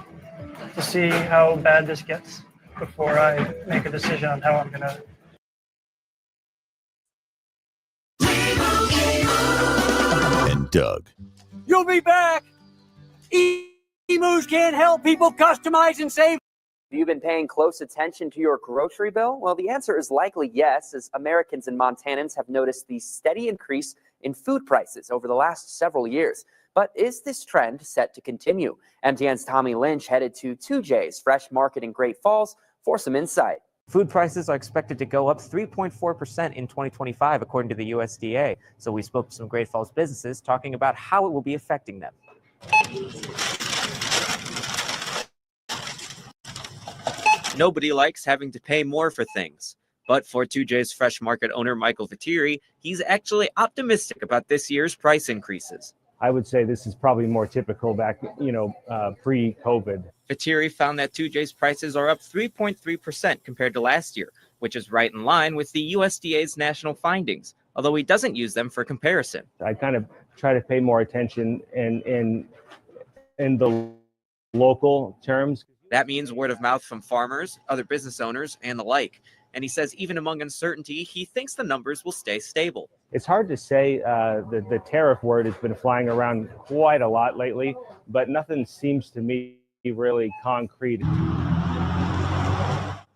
to see how bad this gets before I make a decision on how I'm going to. And Doug. You'll be back. Emus can't help people customize and save. Have you been paying close attention to your grocery bill? Well, the answer is likely yes, as Americans and Montanans have noticed the steady increase in food prices over the last several years. But is this trend set to continue? MTN's Tommy Lynch headed to 2J's Fresh Market in Great Falls for some insight. Food prices are expected to go up 3.4% in 2025, according to the USDA. So we spoke to some Great Falls businesses talking about how it will be affecting them. Nobody likes having to pay more for things. But for 2J's Fresh Market owner Michael Viteri, he's actually optimistic about this year's price increases. I would say this is probably more typical back, pre-COVID. Viteri found that 2J's prices are up 3.3% compared to last year, which is right in line with the USDA's national findings, although he doesn't use them for comparison. I kind of try to pay more attention in the local terms. That means word of mouth from farmers, other business owners, and the like. And he says even among uncertainty, he thinks the numbers will stay stable. It's hard to say. The tariff word has been flying around quite a lot lately, but nothing seems to me really concrete.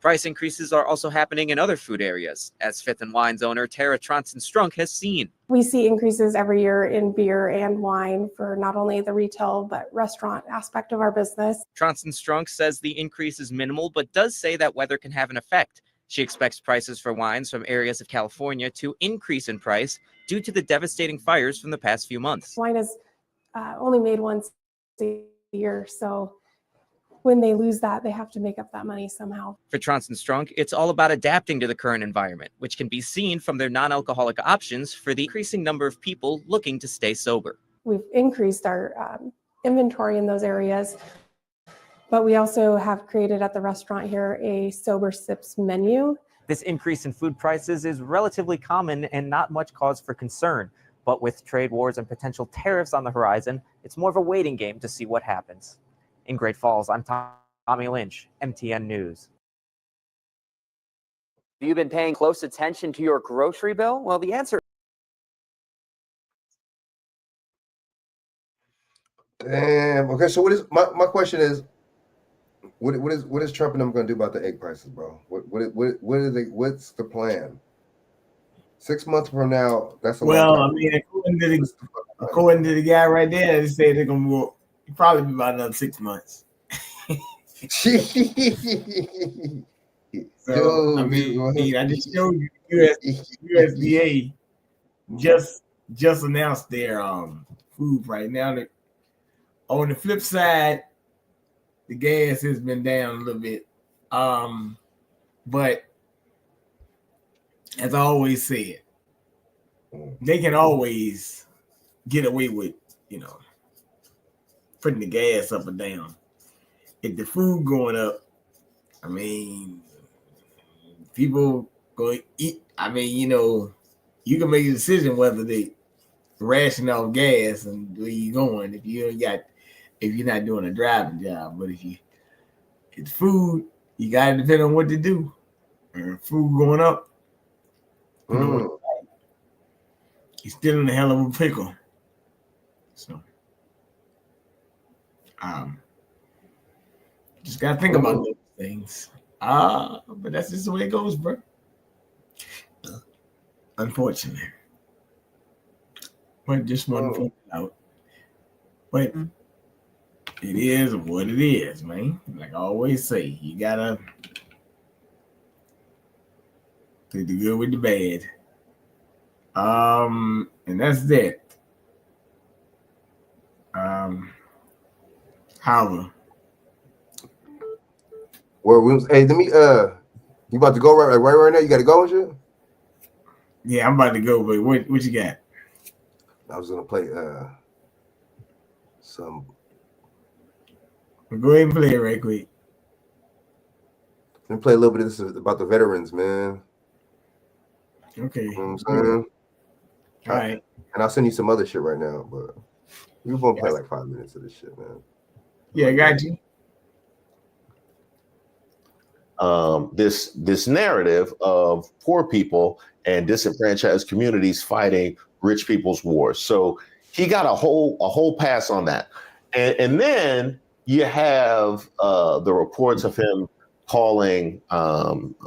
Price increases are also happening in other food areas, as Fifth and Wine's owner Tara Tronson-Strunk has seen. We see increases every year in beer and wine for not only the retail but restaurant aspect of our business. Tronson-Strunk says the increase is minimal, but does say that weather can have an effect. She expects prices for wines from areas of California to increase in price due to the devastating fires from the past few months. Wine is only made once a year, so when they lose that, they have to make up that money somehow. For Tronson-Strunk, it's all about adapting to the current environment, which can be seen from their non-alcoholic options for the increasing number of people looking to stay sober. We've increased our inventory in those areas, but we also have created at the restaurant here a sober sips menu. This increase in food prices is relatively common and not much cause for concern. But with trade wars and potential tariffs on the horizon, it's more of a waiting game to see what happens. In Great Falls, I'm Tommy Lynch, MTN News. Have you been paying close attention to your grocery bill? Well, the answer. Damn. Okay, so what is my question is, what is Trump and them going to do about the egg prices, bro? What's the plan? 6 months from now, that's a well. long time. I mean, according to the guy right there, they say they're going to probably be about another 6 months. So, I mean, I just showed you USDA just announced their food right now. On the flip side, the gas has been down a little bit. But as I always said, they can always get away with, putting the gas up or down. If the food going up, I mean, people go eat. I mean, you can make a decision whether they ration off gas and where you going if you're not doing a driving job. But if it's food, you gotta depend on what to do. Food going up, you're still in a hell of a pickle. So, just gotta think about those things. But that's just the way it goes, bro. Unfortunately. But just want to point it out. But it is what it is, man. Like I always say, you gotta take the good with the bad. And that's that. However. Hey, let me you about to go right now? You gotta go and shit? Yeah, I'm about to go, but what you got? I was gonna play some. Well, go ahead and play it right quick. Let me play a little bit of this about the veterans, man. Okay. You know what I'm saying? All right. And I'll send you some other shit right now, but we're gonna play like 5 minutes of this shit, man. Yeah, I got you. This narrative of poor people and disenfranchised communities fighting rich people's wars. So he got a whole pass on that. And then you have the reports of him calling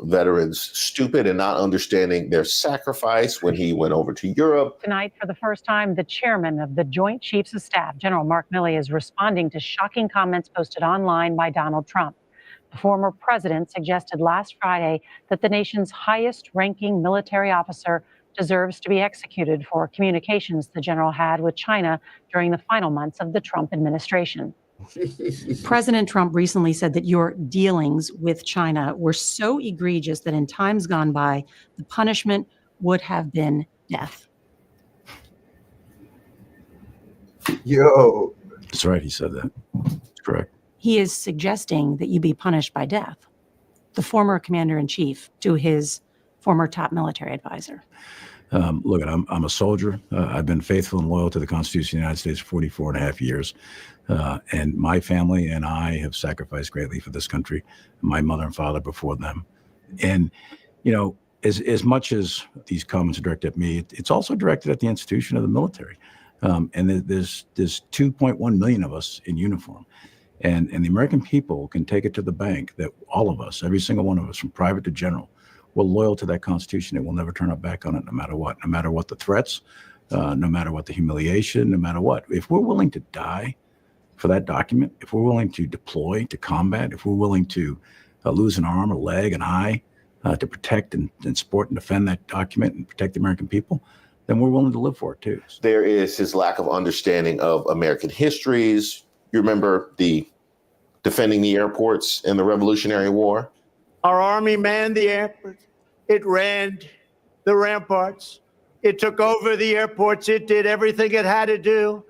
veterans stupid and not understanding their sacrifice when he went over to Europe. Tonight, for the first time, the chairman of the Joint Chiefs of Staff, General Mark Milley, is responding to shocking comments posted online by Donald Trump. The former president suggested last Friday that the nation's highest-ranking military officer deserves to be executed for communications the general had with China during the final months of the Trump administration. President Trump recently said that your dealings with China were so egregious that in times gone by, the punishment would have been death. Yo. That's right. He said that. That's correct. He is suggesting that you be punished by death. The former commander-in-chief to his former top military advisor. Look, I'm a soldier. I've been faithful and loyal to the Constitution of the United States for 44 and a half years. And my family and I have sacrificed greatly for this country, my mother and father before them. And, as much as these comments are directed at me, it's also directed at the institution of the military. And there's 2.1 million of us in uniform. And the American people can take it to the bank that all of us, every single one of us, from private to general, we're loyal to that Constitution and we'll never turn our back on it, no matter what the threats, no matter what the humiliation, no matter what. If we're willing to die for that document, if we're willing to deploy to combat, if we're willing to lose an arm, a leg, an eye to protect and support and defend that document and protect the American people, then we're willing to live for it too. There is his lack of understanding of American histories. You remember the defending the airports in the Revolutionary War? Our Army manned the airports. It ran the ramparts. It took over the airports. It did everything it had to do.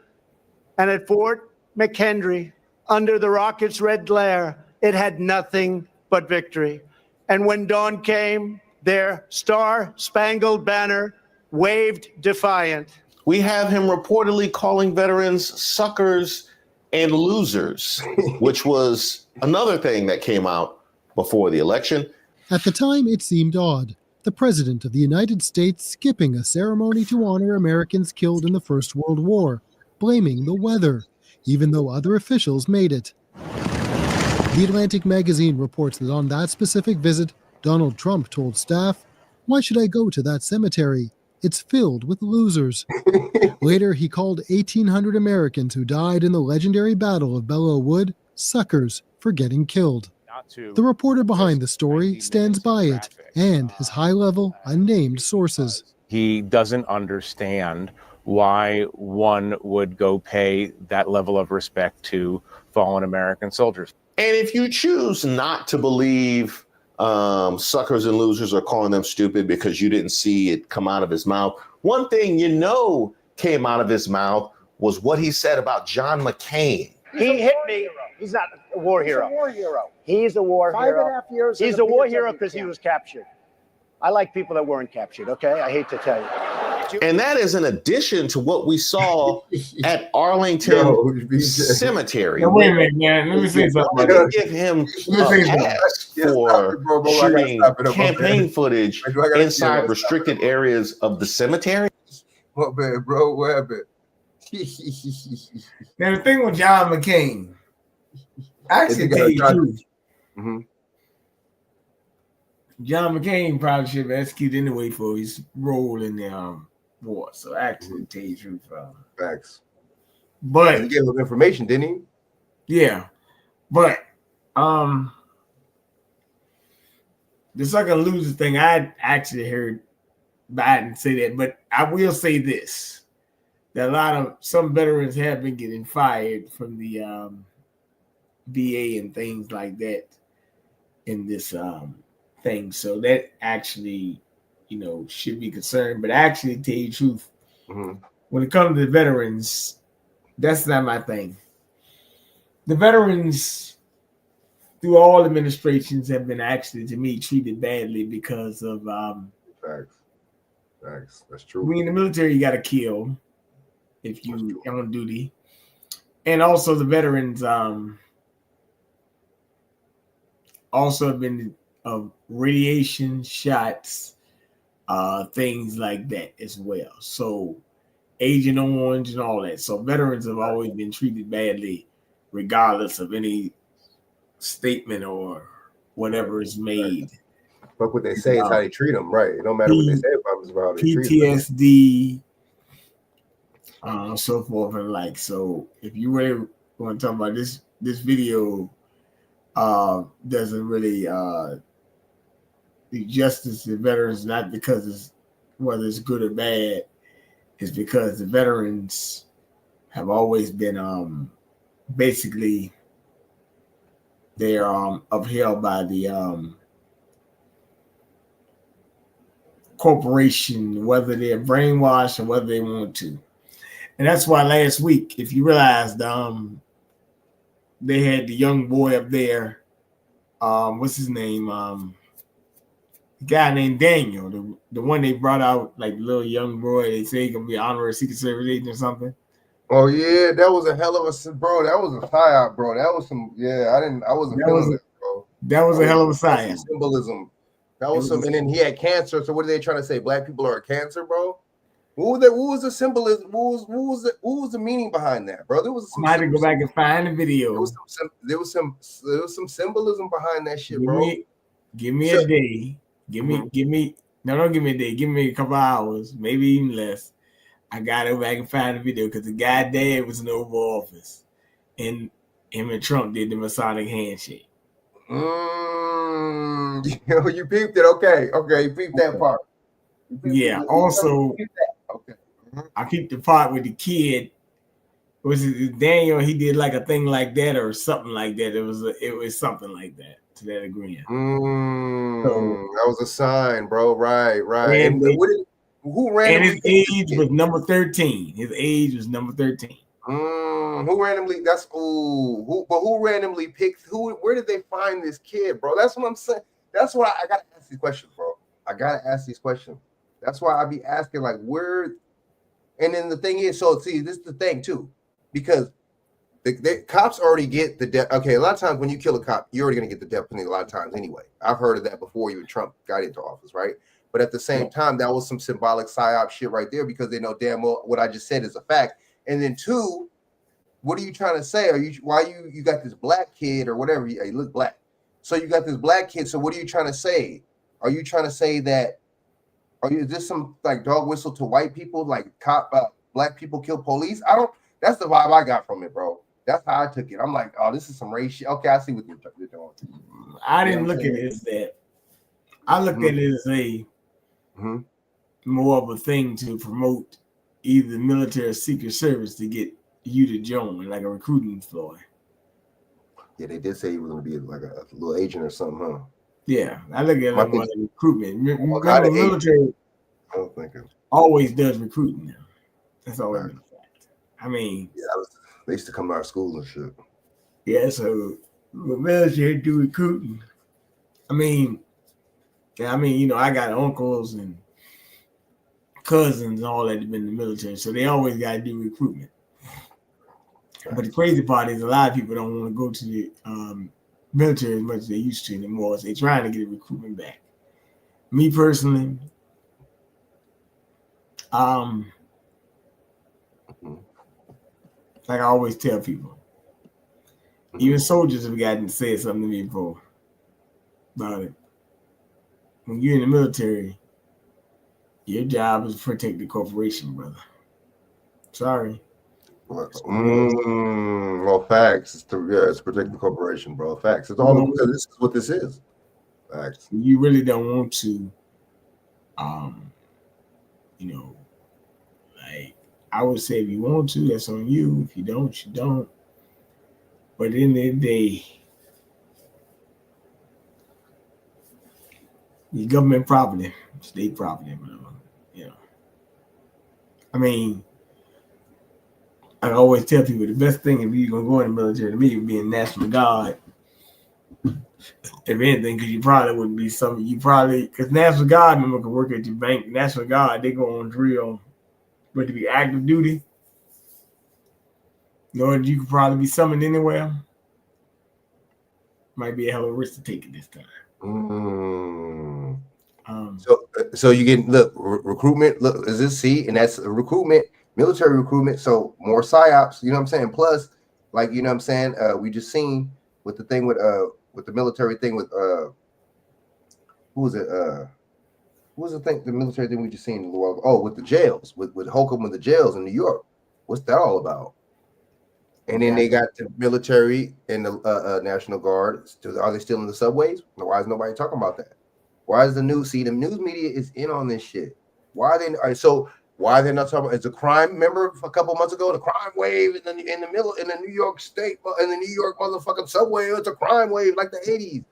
And at Fort McHenry, under the rocket's red glare, it had nothing but victory. And when dawn came, their star-spangled banner waved defiant. We have him reportedly calling veterans suckers and losers, which was another thing that came out before the election. At the time, it seemed odd. The President of the United States skipping a ceremony to honor Americans killed in the First World War, blaming the weather, even though other officials made it. The Atlantic magazine reports that on that specific visit, Donald Trump told staff, "Why should I go to that cemetery? It's filled with losers." Later, he called 1,800 Americans who died in the legendary Battle of Belleau Wood suckers for getting killed. The reporter behind the story stands by it and his high-level, unnamed sources. He doesn't understand why one would go pay that level of respect to fallen American soldiers. And if you choose not to believe suckers and losers, or calling them stupid because you didn't see it come out of his mouth, one thing came out of his mouth was what he said about John McCain. He hit me. He's not a war hero. He's a war hero. He's a war hero. 5.5 years. He's a war hero because he was captured. I like people that weren't captured, okay? I hate to tell you. And that is in addition to what we saw at Arlington Cemetery. Now, wait a minute, man. Let me say something. They give him a pass for shooting campaign footage inside restricted areas of the cemetery. What bad, bro? What happened? Now, the thing with John McCain, I actually tell you the truth. John McCain probably should have executed anyway for his role in the war. So actually, tell you the truth. Facts. But he gave him information, didn't he? Yeah, but the sucker loser thing, I actually heard Biden say that. But I will say this: that some veterans have been getting fired from the VA and things like that in this thing. So that actually, should be concerned. But actually, to tell you the truth, when it comes to the veterans, that's not my thing. The veterans, through all administrations, have been actually, to me, treated badly because of Facts. That's true. In the military, you got to kill if you are on duty, and also the veterans also have been radiation shots, things like that as well. So Agent Orange and all that. So veterans have always been treated badly, regardless of any statement or whatever is made. But what they say is how they treat them, right? It don't matter what they say about them, how they treat them. PTSD, so forth and like. So if you really want to talk about this video, doesn't really do justice to veterans, not because it's whether it's good or bad, it's because the veterans have always been basically they are upheld by the corporation, whether they're brainwashed or whether they want to. And that's why last week, if you realized, they had the young boy up there. What's his name? guy named Daniel, the one they brought out, like the little young boy. They say he gonna be an honorary Secret Service agent or something. Oh yeah, that was a hell of a bro. That was a psyop, bro. That was some. Yeah, I wasn't feeling that, bro. That was a hell of a psyop. Symbolism. That was some. And then he had cancer. So what are they trying to say? Black people are a cancer, bro. What was the symbolism? What was the meaning behind that, bro? There was some. I had to go back and find the video. There was some symbolism behind that shit, bro. Give me a day. Give me. No, don't give me a day. Give me a couple hours, maybe even less. I gotta go back and find the video because the guy dad was in the Oval Office, and him and Trump did the Masonic handshake. You peeped it. Okay, you peeped that part. Yeah. Also, okay. I peeped the part with the kid. Was it Daniel? He did like a thing like that or something like that. It was something like that to that degree. That was a sign, bro. Right. And who randomly? And his age was number 13. His age was number 13. Who randomly? Who randomly picked? Where did they find this kid, bro? That's what I'm saying. That's why I gotta ask these questions, bro. I gotta ask these questions. That's why I be asking, like, where. And then the thing is, so see, this is the thing too, because the cops already get the death. Okay, a lot of times when you kill a cop, you're already gonna get the death penalty. A lot of times, anyway. I've heard of that before even Trump got into office, right? But at the same time, that was some symbolic psyop shit right there because they know damn well what I just said is a fact. And then two, what are you trying to say? Why you got this black kid or whatever? You look black, so you got this black kid. So what are you trying to say? Are you trying to say that? Is this some like dog whistle to white people? Like black people kill police? I don't. That's the vibe I got from it, bro. That's how I took it. I'm like, oh, this is some race shit. Okay, I see what you're doing. I didn't look at it as that. I looked at it as a more of a thing to promote either the military or Secret Service to get you to join, like a recruiting ploy. Yeah, they did say he was going to be like a little agent or something, huh? Yeah, I look at it like recruitment. Remember, military always does recruiting now. That's always been a fact. I mean, they used to come to our schools and shit. Yeah, so the military do recruiting. I mean, I got uncles and cousins and all that have been in the military, so they always got to do recruitment. But the crazy part is a lot of people don't want to go to the military as much as they used to anymore. So they're trying to get the recruitment back. Me personally, like I always tell people, even soldiers have gotten to say something to me before about it. When you're in the military, your job is to protect the corporation, brother. Sorry. Well, facts. It's protect the corporation, bro. Facts. It's all because this is what this is. Facts. You really don't want to, like I would say, if you want to, that's on you. If you don't, you don't. But at the end of the day, your government property, state property, whatever. I mean, I always tell people the best thing if you're gonna go in the military to me would be in National Guard. If anything, because you probably wouldn't be something. Because National Guard member can work at your bank. National Guard, they go on drill, but to be active duty, Lord, you could probably be summoned anywhere. Might be a hell of a risk to take it this time. So you get recruitment. Look, is this and that's recruitment, military recruitment. So more psyops. You know what I'm saying? Plus, like you know what I'm saying. We just seen with the thing with the military thing with who was it? Who was the military thing we just seen? Oh, with the jails, with Holcomb with the jails in New York. What's that all about? And then they got the military and the National Guard. Are they still in the subways? Why is nobody talking about that? Why is the news? See, the news media is in on this shit. Why are they? Why are they not talking about? It's a crime. Remember a couple months ago, the crime wave in the New York State, in the New York motherfucking subway. It's a crime wave like the 80s.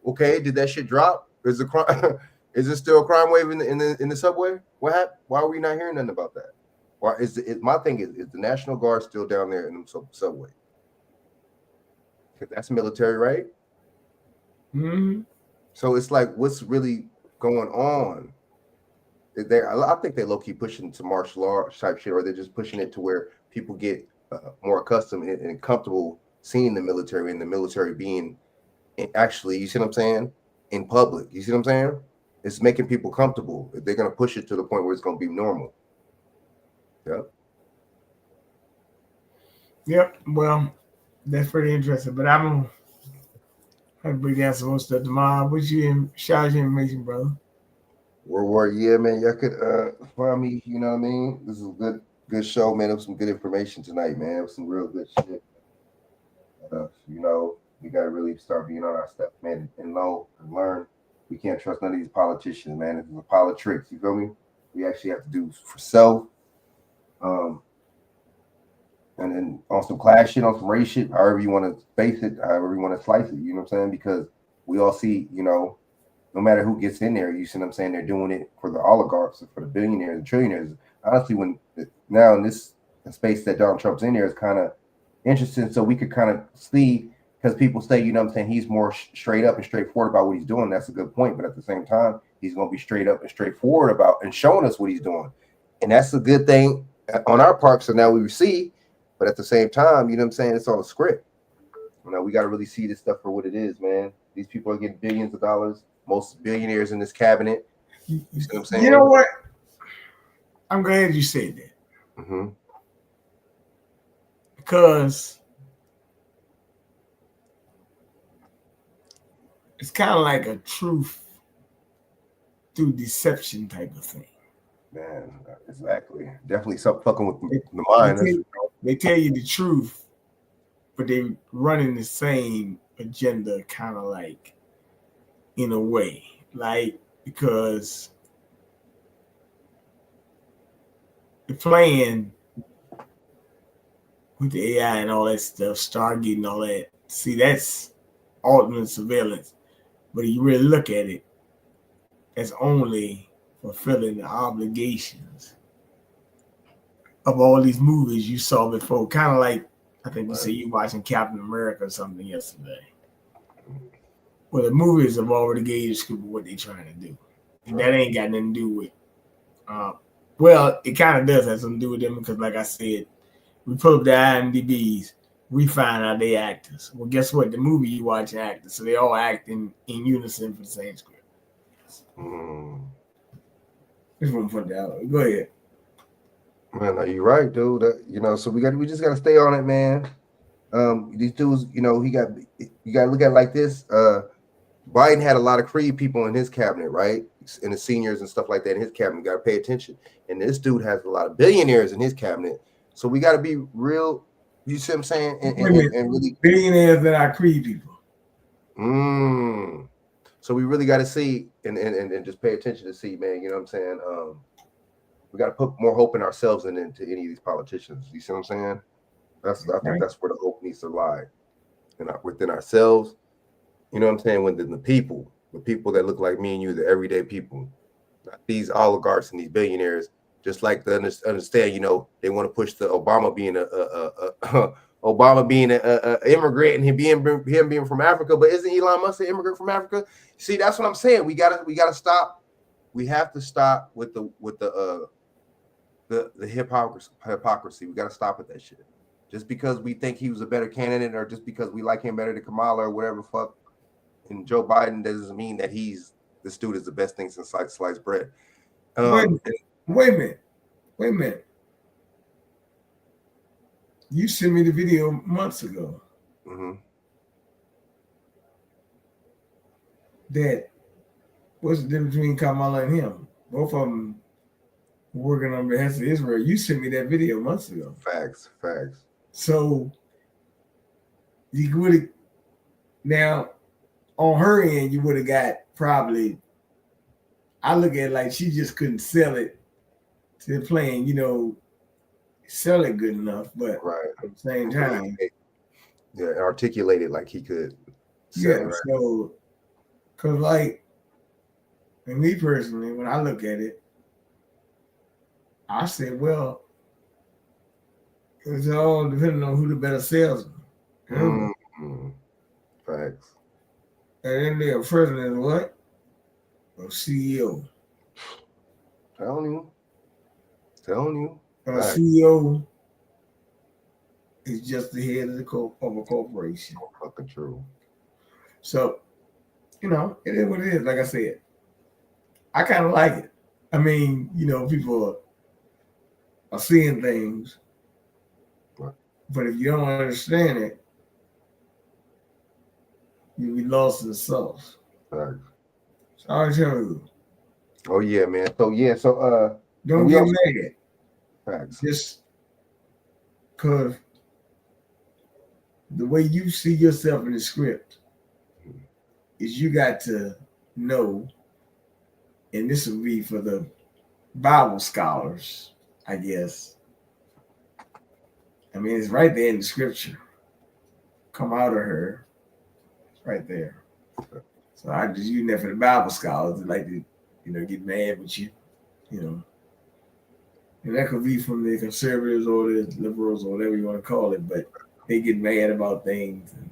Okay, did that shit drop? Is it still a crime wave in the subway? What happened? Why are we not hearing nothing about that? Why my thing is the National Guard still down there in the subway? Because that's military, right? Mm-hmm. So it's like, what's really going on. I think they low key pushing to martial arts type shit, or they're just pushing it to where people get more accustomed and comfortable seeing the military and the military being actually, you see what I'm saying, in public. You see what I'm saying? It's making people comfortable. They're gonna push it to the point where it's gonna be normal. Yep. Yep. Well, that's pretty interesting. But I'm gonna have to break down some more stuff tomorrow. Wish you in shout your information, brother. World War, yeah, man. Y'all could find me, you know what I mean? This is a good show, man. It was some good information tonight, man. It was some real good shit. You know, we gotta really start being on our stuff, man, and know and learn. We can't trust none of these politicians, man. This is a politics, you feel me? We actually have to do for self. And then on some class shit, on some race shit, however you want to face it, however you want to slice it, you know what I'm saying? Because we all see, you know, no matter who gets in there, you see what I'm saying? They're doing it for the oligarchs, for the billionaires and trillionaires. Honestly, when now in this space that Donald Trump's in there is kind of interesting, so we could kind of see, because people say, you know what I'm saying, he's more straight up and straightforward about what he's doing. That's a good point. But at the same time, he's going to be straight up and straightforward about and showing us what he's doing. And that's a good thing on our part. So now we see, but at the same time, you know what I'm saying, it's all a script. You know, we got to really see this stuff for what it is, man. These people are getting billions of dollars. Most billionaires in this cabinet. You see what I'm saying? You know what? I'm glad you said that. Mm-hmm. Because it's kind of like a truth through deception type of thing. Man, exactly. Definitely something fucking with the mind. They tell you the truth, but they running the same agenda, kind of like, in a way, like, because the plan with the AI and all that stuff, Stargate and all that, see, that's ultimate surveillance. But if you really look at it, that's only fulfilling the obligations of all these movies you saw before. Kind of like, I think you said you watching Captain America or something yesterday. Well, the movies have already gave the scoop of what they're trying to do. And that ain't got nothing to do with, well, it kind of does have something to do with them because, like I said, we pull up the IMDb's, we find out they actors. Well, guess what? The movie you watch actors, so they all act in unison for the same script. Just want to put that out. Go ahead. Man, are you right, dude? You know, so we just got to stay on it, man. These dudes, you know, you got to look at it like this. Biden had a lot of Cree people in his cabinet, right? And the seniors and stuff like that in his cabinet. Got to pay attention. And this dude has a lot of billionaires in his cabinet. So we got to be real. You see what I'm saying? And really billionaires that are Cree people. So we really got to see and just pay attention to see, man. You know what I'm saying? We got to put more hope in ourselves than into any of these politicians. You see what I'm saying? I think that's where the hope needs to lie, within ourselves. You know what I'm saying? Within the people that look like me and you, the everyday people, not these oligarchs and these billionaires. Just like to understand, you know, they want to push the Obama being a immigrant and him being from Africa. But isn't Elon Musk an immigrant from Africa? See, that's what I'm saying. We gotta stop. We have to stop with the hypocrisy. We gotta stop with that shit. Just because we think he was a better candidate, or just because we like him better than Kamala or whatever fuck, and Joe Biden, doesn't mean that this dude is the best thing since sliced bread. Wait a minute. You sent me the video months ago. That what's the difference between Kamala and him? Both of them working on behalf of Israel. You sent me that video months ago. Facts. So you would have now on her end, you would have got probably. I look at it like she just couldn't sell it to the plane, you know, sell it good enough, but at the same time, articulate it like he could. So, cause like, and me personally, when I look at it, I say, well, it's all depending on who the better salesman. Facts. And then the president, what? or CEO. Telling you. A Facts. CEO is just the head of a corporation. Fucking true. So, you know, it is what it is. Like I said, I kind of like it. I mean, you know, people are seeing things, but if you don't understand it, you'll be lost in the sauce. Facts. So I tell you. Oh yeah, man. So Don't we get also- mad. Facts. Just because the way you see yourself in the script is you got to know, and this will be for the Bible scholars, I guess. I mean, it's right there in the scripture. Come out of her. It's right there. So I just using that for the Bible scholars that like to, you know, get mad with you, you know. And that could be from the conservatives or the liberals or whatever you want to call it, but they get mad about things and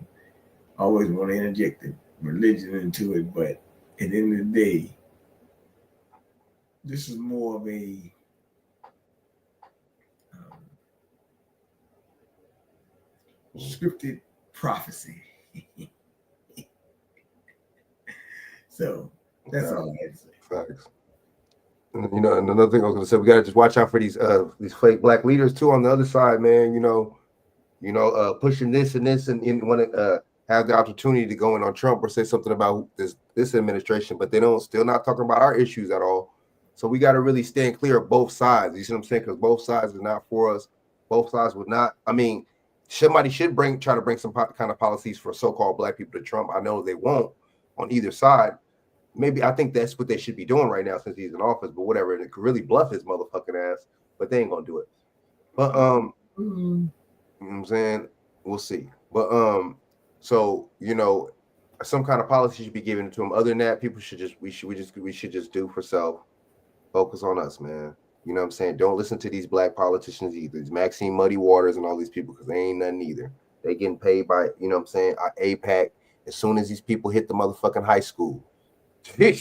always want to interject the religion into it. But at the end of the day, this is more of a scripted prophecy. So that's all I had to say. Facts. And, you know, and another thing I was gonna say, we gotta just watch out for these fake black leaders too on the other side, man. Pushing this and want to have the opportunity to go in on Trump or say something about this administration, but they don't still not talking about our issues at all. So we got to really stand clear of both sides. You see what I'm saying? Because both sides are not for us. Both sides would not. I mean, somebody should try to bring some kind of policies for so-called black people to Trump. I know they won't on either side. Maybe I think that's what they should be doing right now since he's in office. But whatever, and it could really bluff his motherfucking ass. But they ain't gonna do it. But you know what I'm saying? We'll see. But so you know, some kind of policy should be given to him. Other than that, people should we should just do for self. Focus on us, man. You know what I'm saying? Don't listen to these black politicians either. These Maxine Muddy Waters and all these people, because they ain't nothing either. They getting paid by, you know what I'm saying, APAC. As soon as these people hit the motherfucking high school. As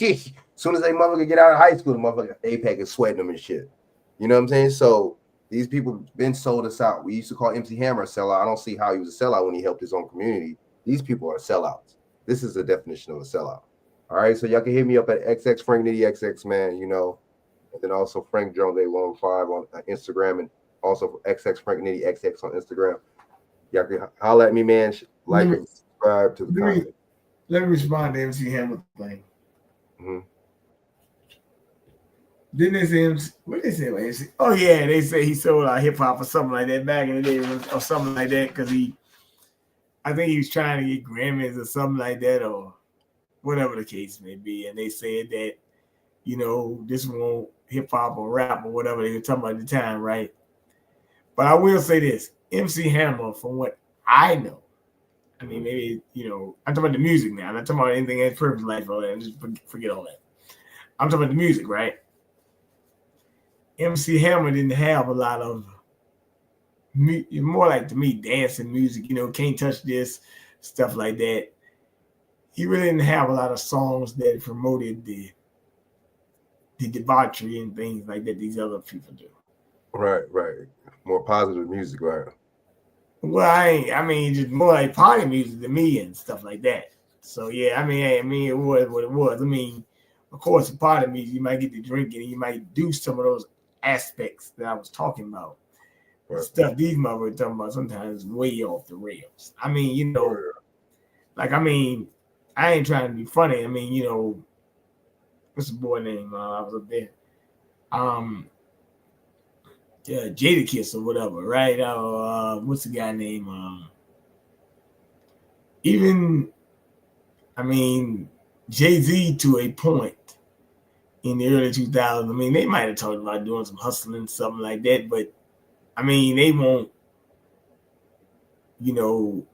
soon as they motherfucker get out of high school, the motherfucking APAC is sweating them and shit. You know what I'm saying? So these people been sold us out. We used to call MC Hammer a sellout. I don't see how he was a sellout when he helped his own community. These people are sellouts. This is the definition of a sellout. All right, so y'all can hit me up at XX Frank Nitty XX, man, you know. And then also Frank Jones 815 on Instagram, and also XX Frank Nitty XX on Instagram. Y'all can holler at me, man. Like and subscribe to the content. Let me respond to MC Hammer thing. Mm-hmm. Didn't they say what they say about MC? Oh yeah, they say he sold out hip hop or something like that back in the day, or something like that, because I think he was trying to get Grammys or something like that, or whatever the case may be. And they said that, you know, this won't hip hop or rap or whatever they were talking about at the time, right? But I will say this: MC Hammer, from what I know, I mean, maybe, you know, I'm talking about the music now. I'm not talking about anything else, purpose life, all that. Just forget all that. I'm talking about the music, right? MC Hammer didn't have a lot of, more like, to me, dancing music, you know, Can't Touch This, stuff like that. He really didn't have a lot of songs that promoted the debauchery and things like that these other people do. Right. More positive music, right? Well, I mean, just more like party music to me and stuff like that. So yeah, I mean, it was what it was. I mean, of course, in party music, you might get to drinking and you might do some of those aspects that I was talking about. Right. Stuff these motherfuckers are talking about sometimes is way off the rails. I mean, you know, like, I mean, I ain't trying to be funny. I mean, you know, what's the boy name? I was up there. Jadakiss or whatever, right? What's the guy name? Even, I mean, Jay-Z to a point in the early 2000s. I mean, they might have talked about doing some hustling, something like that, but I mean, they won't, you know,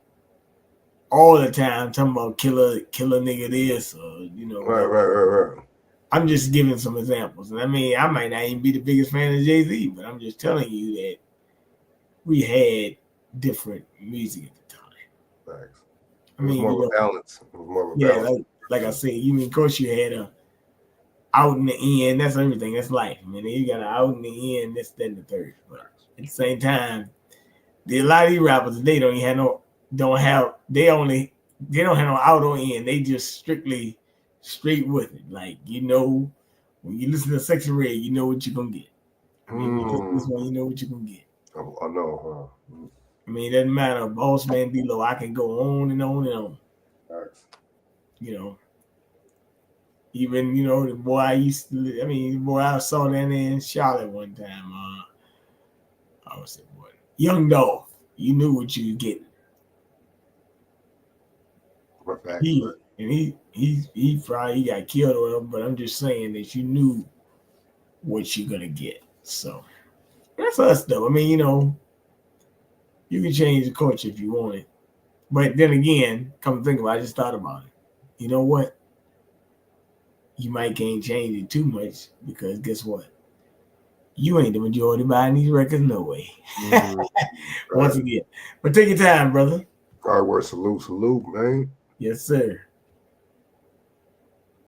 all the time talking about killer nigga this, or, you know. Right. I'm just giving some examples. And I mean, I might not even be the biggest fan of Jay-Z, but I'm just telling you that we had different music at the time. Thanks. I mean, more of a balance. Like I said, you mean, of course, you had out in the end. That's everything. That's life. I mean, you got an out in the end, this, then the third. But at the same time, a lot of these rappers, they don't have no out or in. They just strictly straight with it. Like, when you listen to Section Red, you know what you're gonna get. I mean, when you listen to this one, you know what you're gonna get. I know, huh? I mean, it doesn't matter. Boss Man D-Lo, I can go on and on and on. Thanks. Even the boy I saw down there in Charlotte one time. I was saying, boy, Young Dolph. You knew what you get. He probably got killed or whatever, but I'm just saying that you knew what you're gonna get. So that's us, though. I mean, you can change the culture if you want it, but then again, come to think about it, I just thought about it. You know what? You might can't change it too much because guess what? You ain't the majority buying these records no way. Once again. But take your time, brother. All right, salute, man. Yes, sir.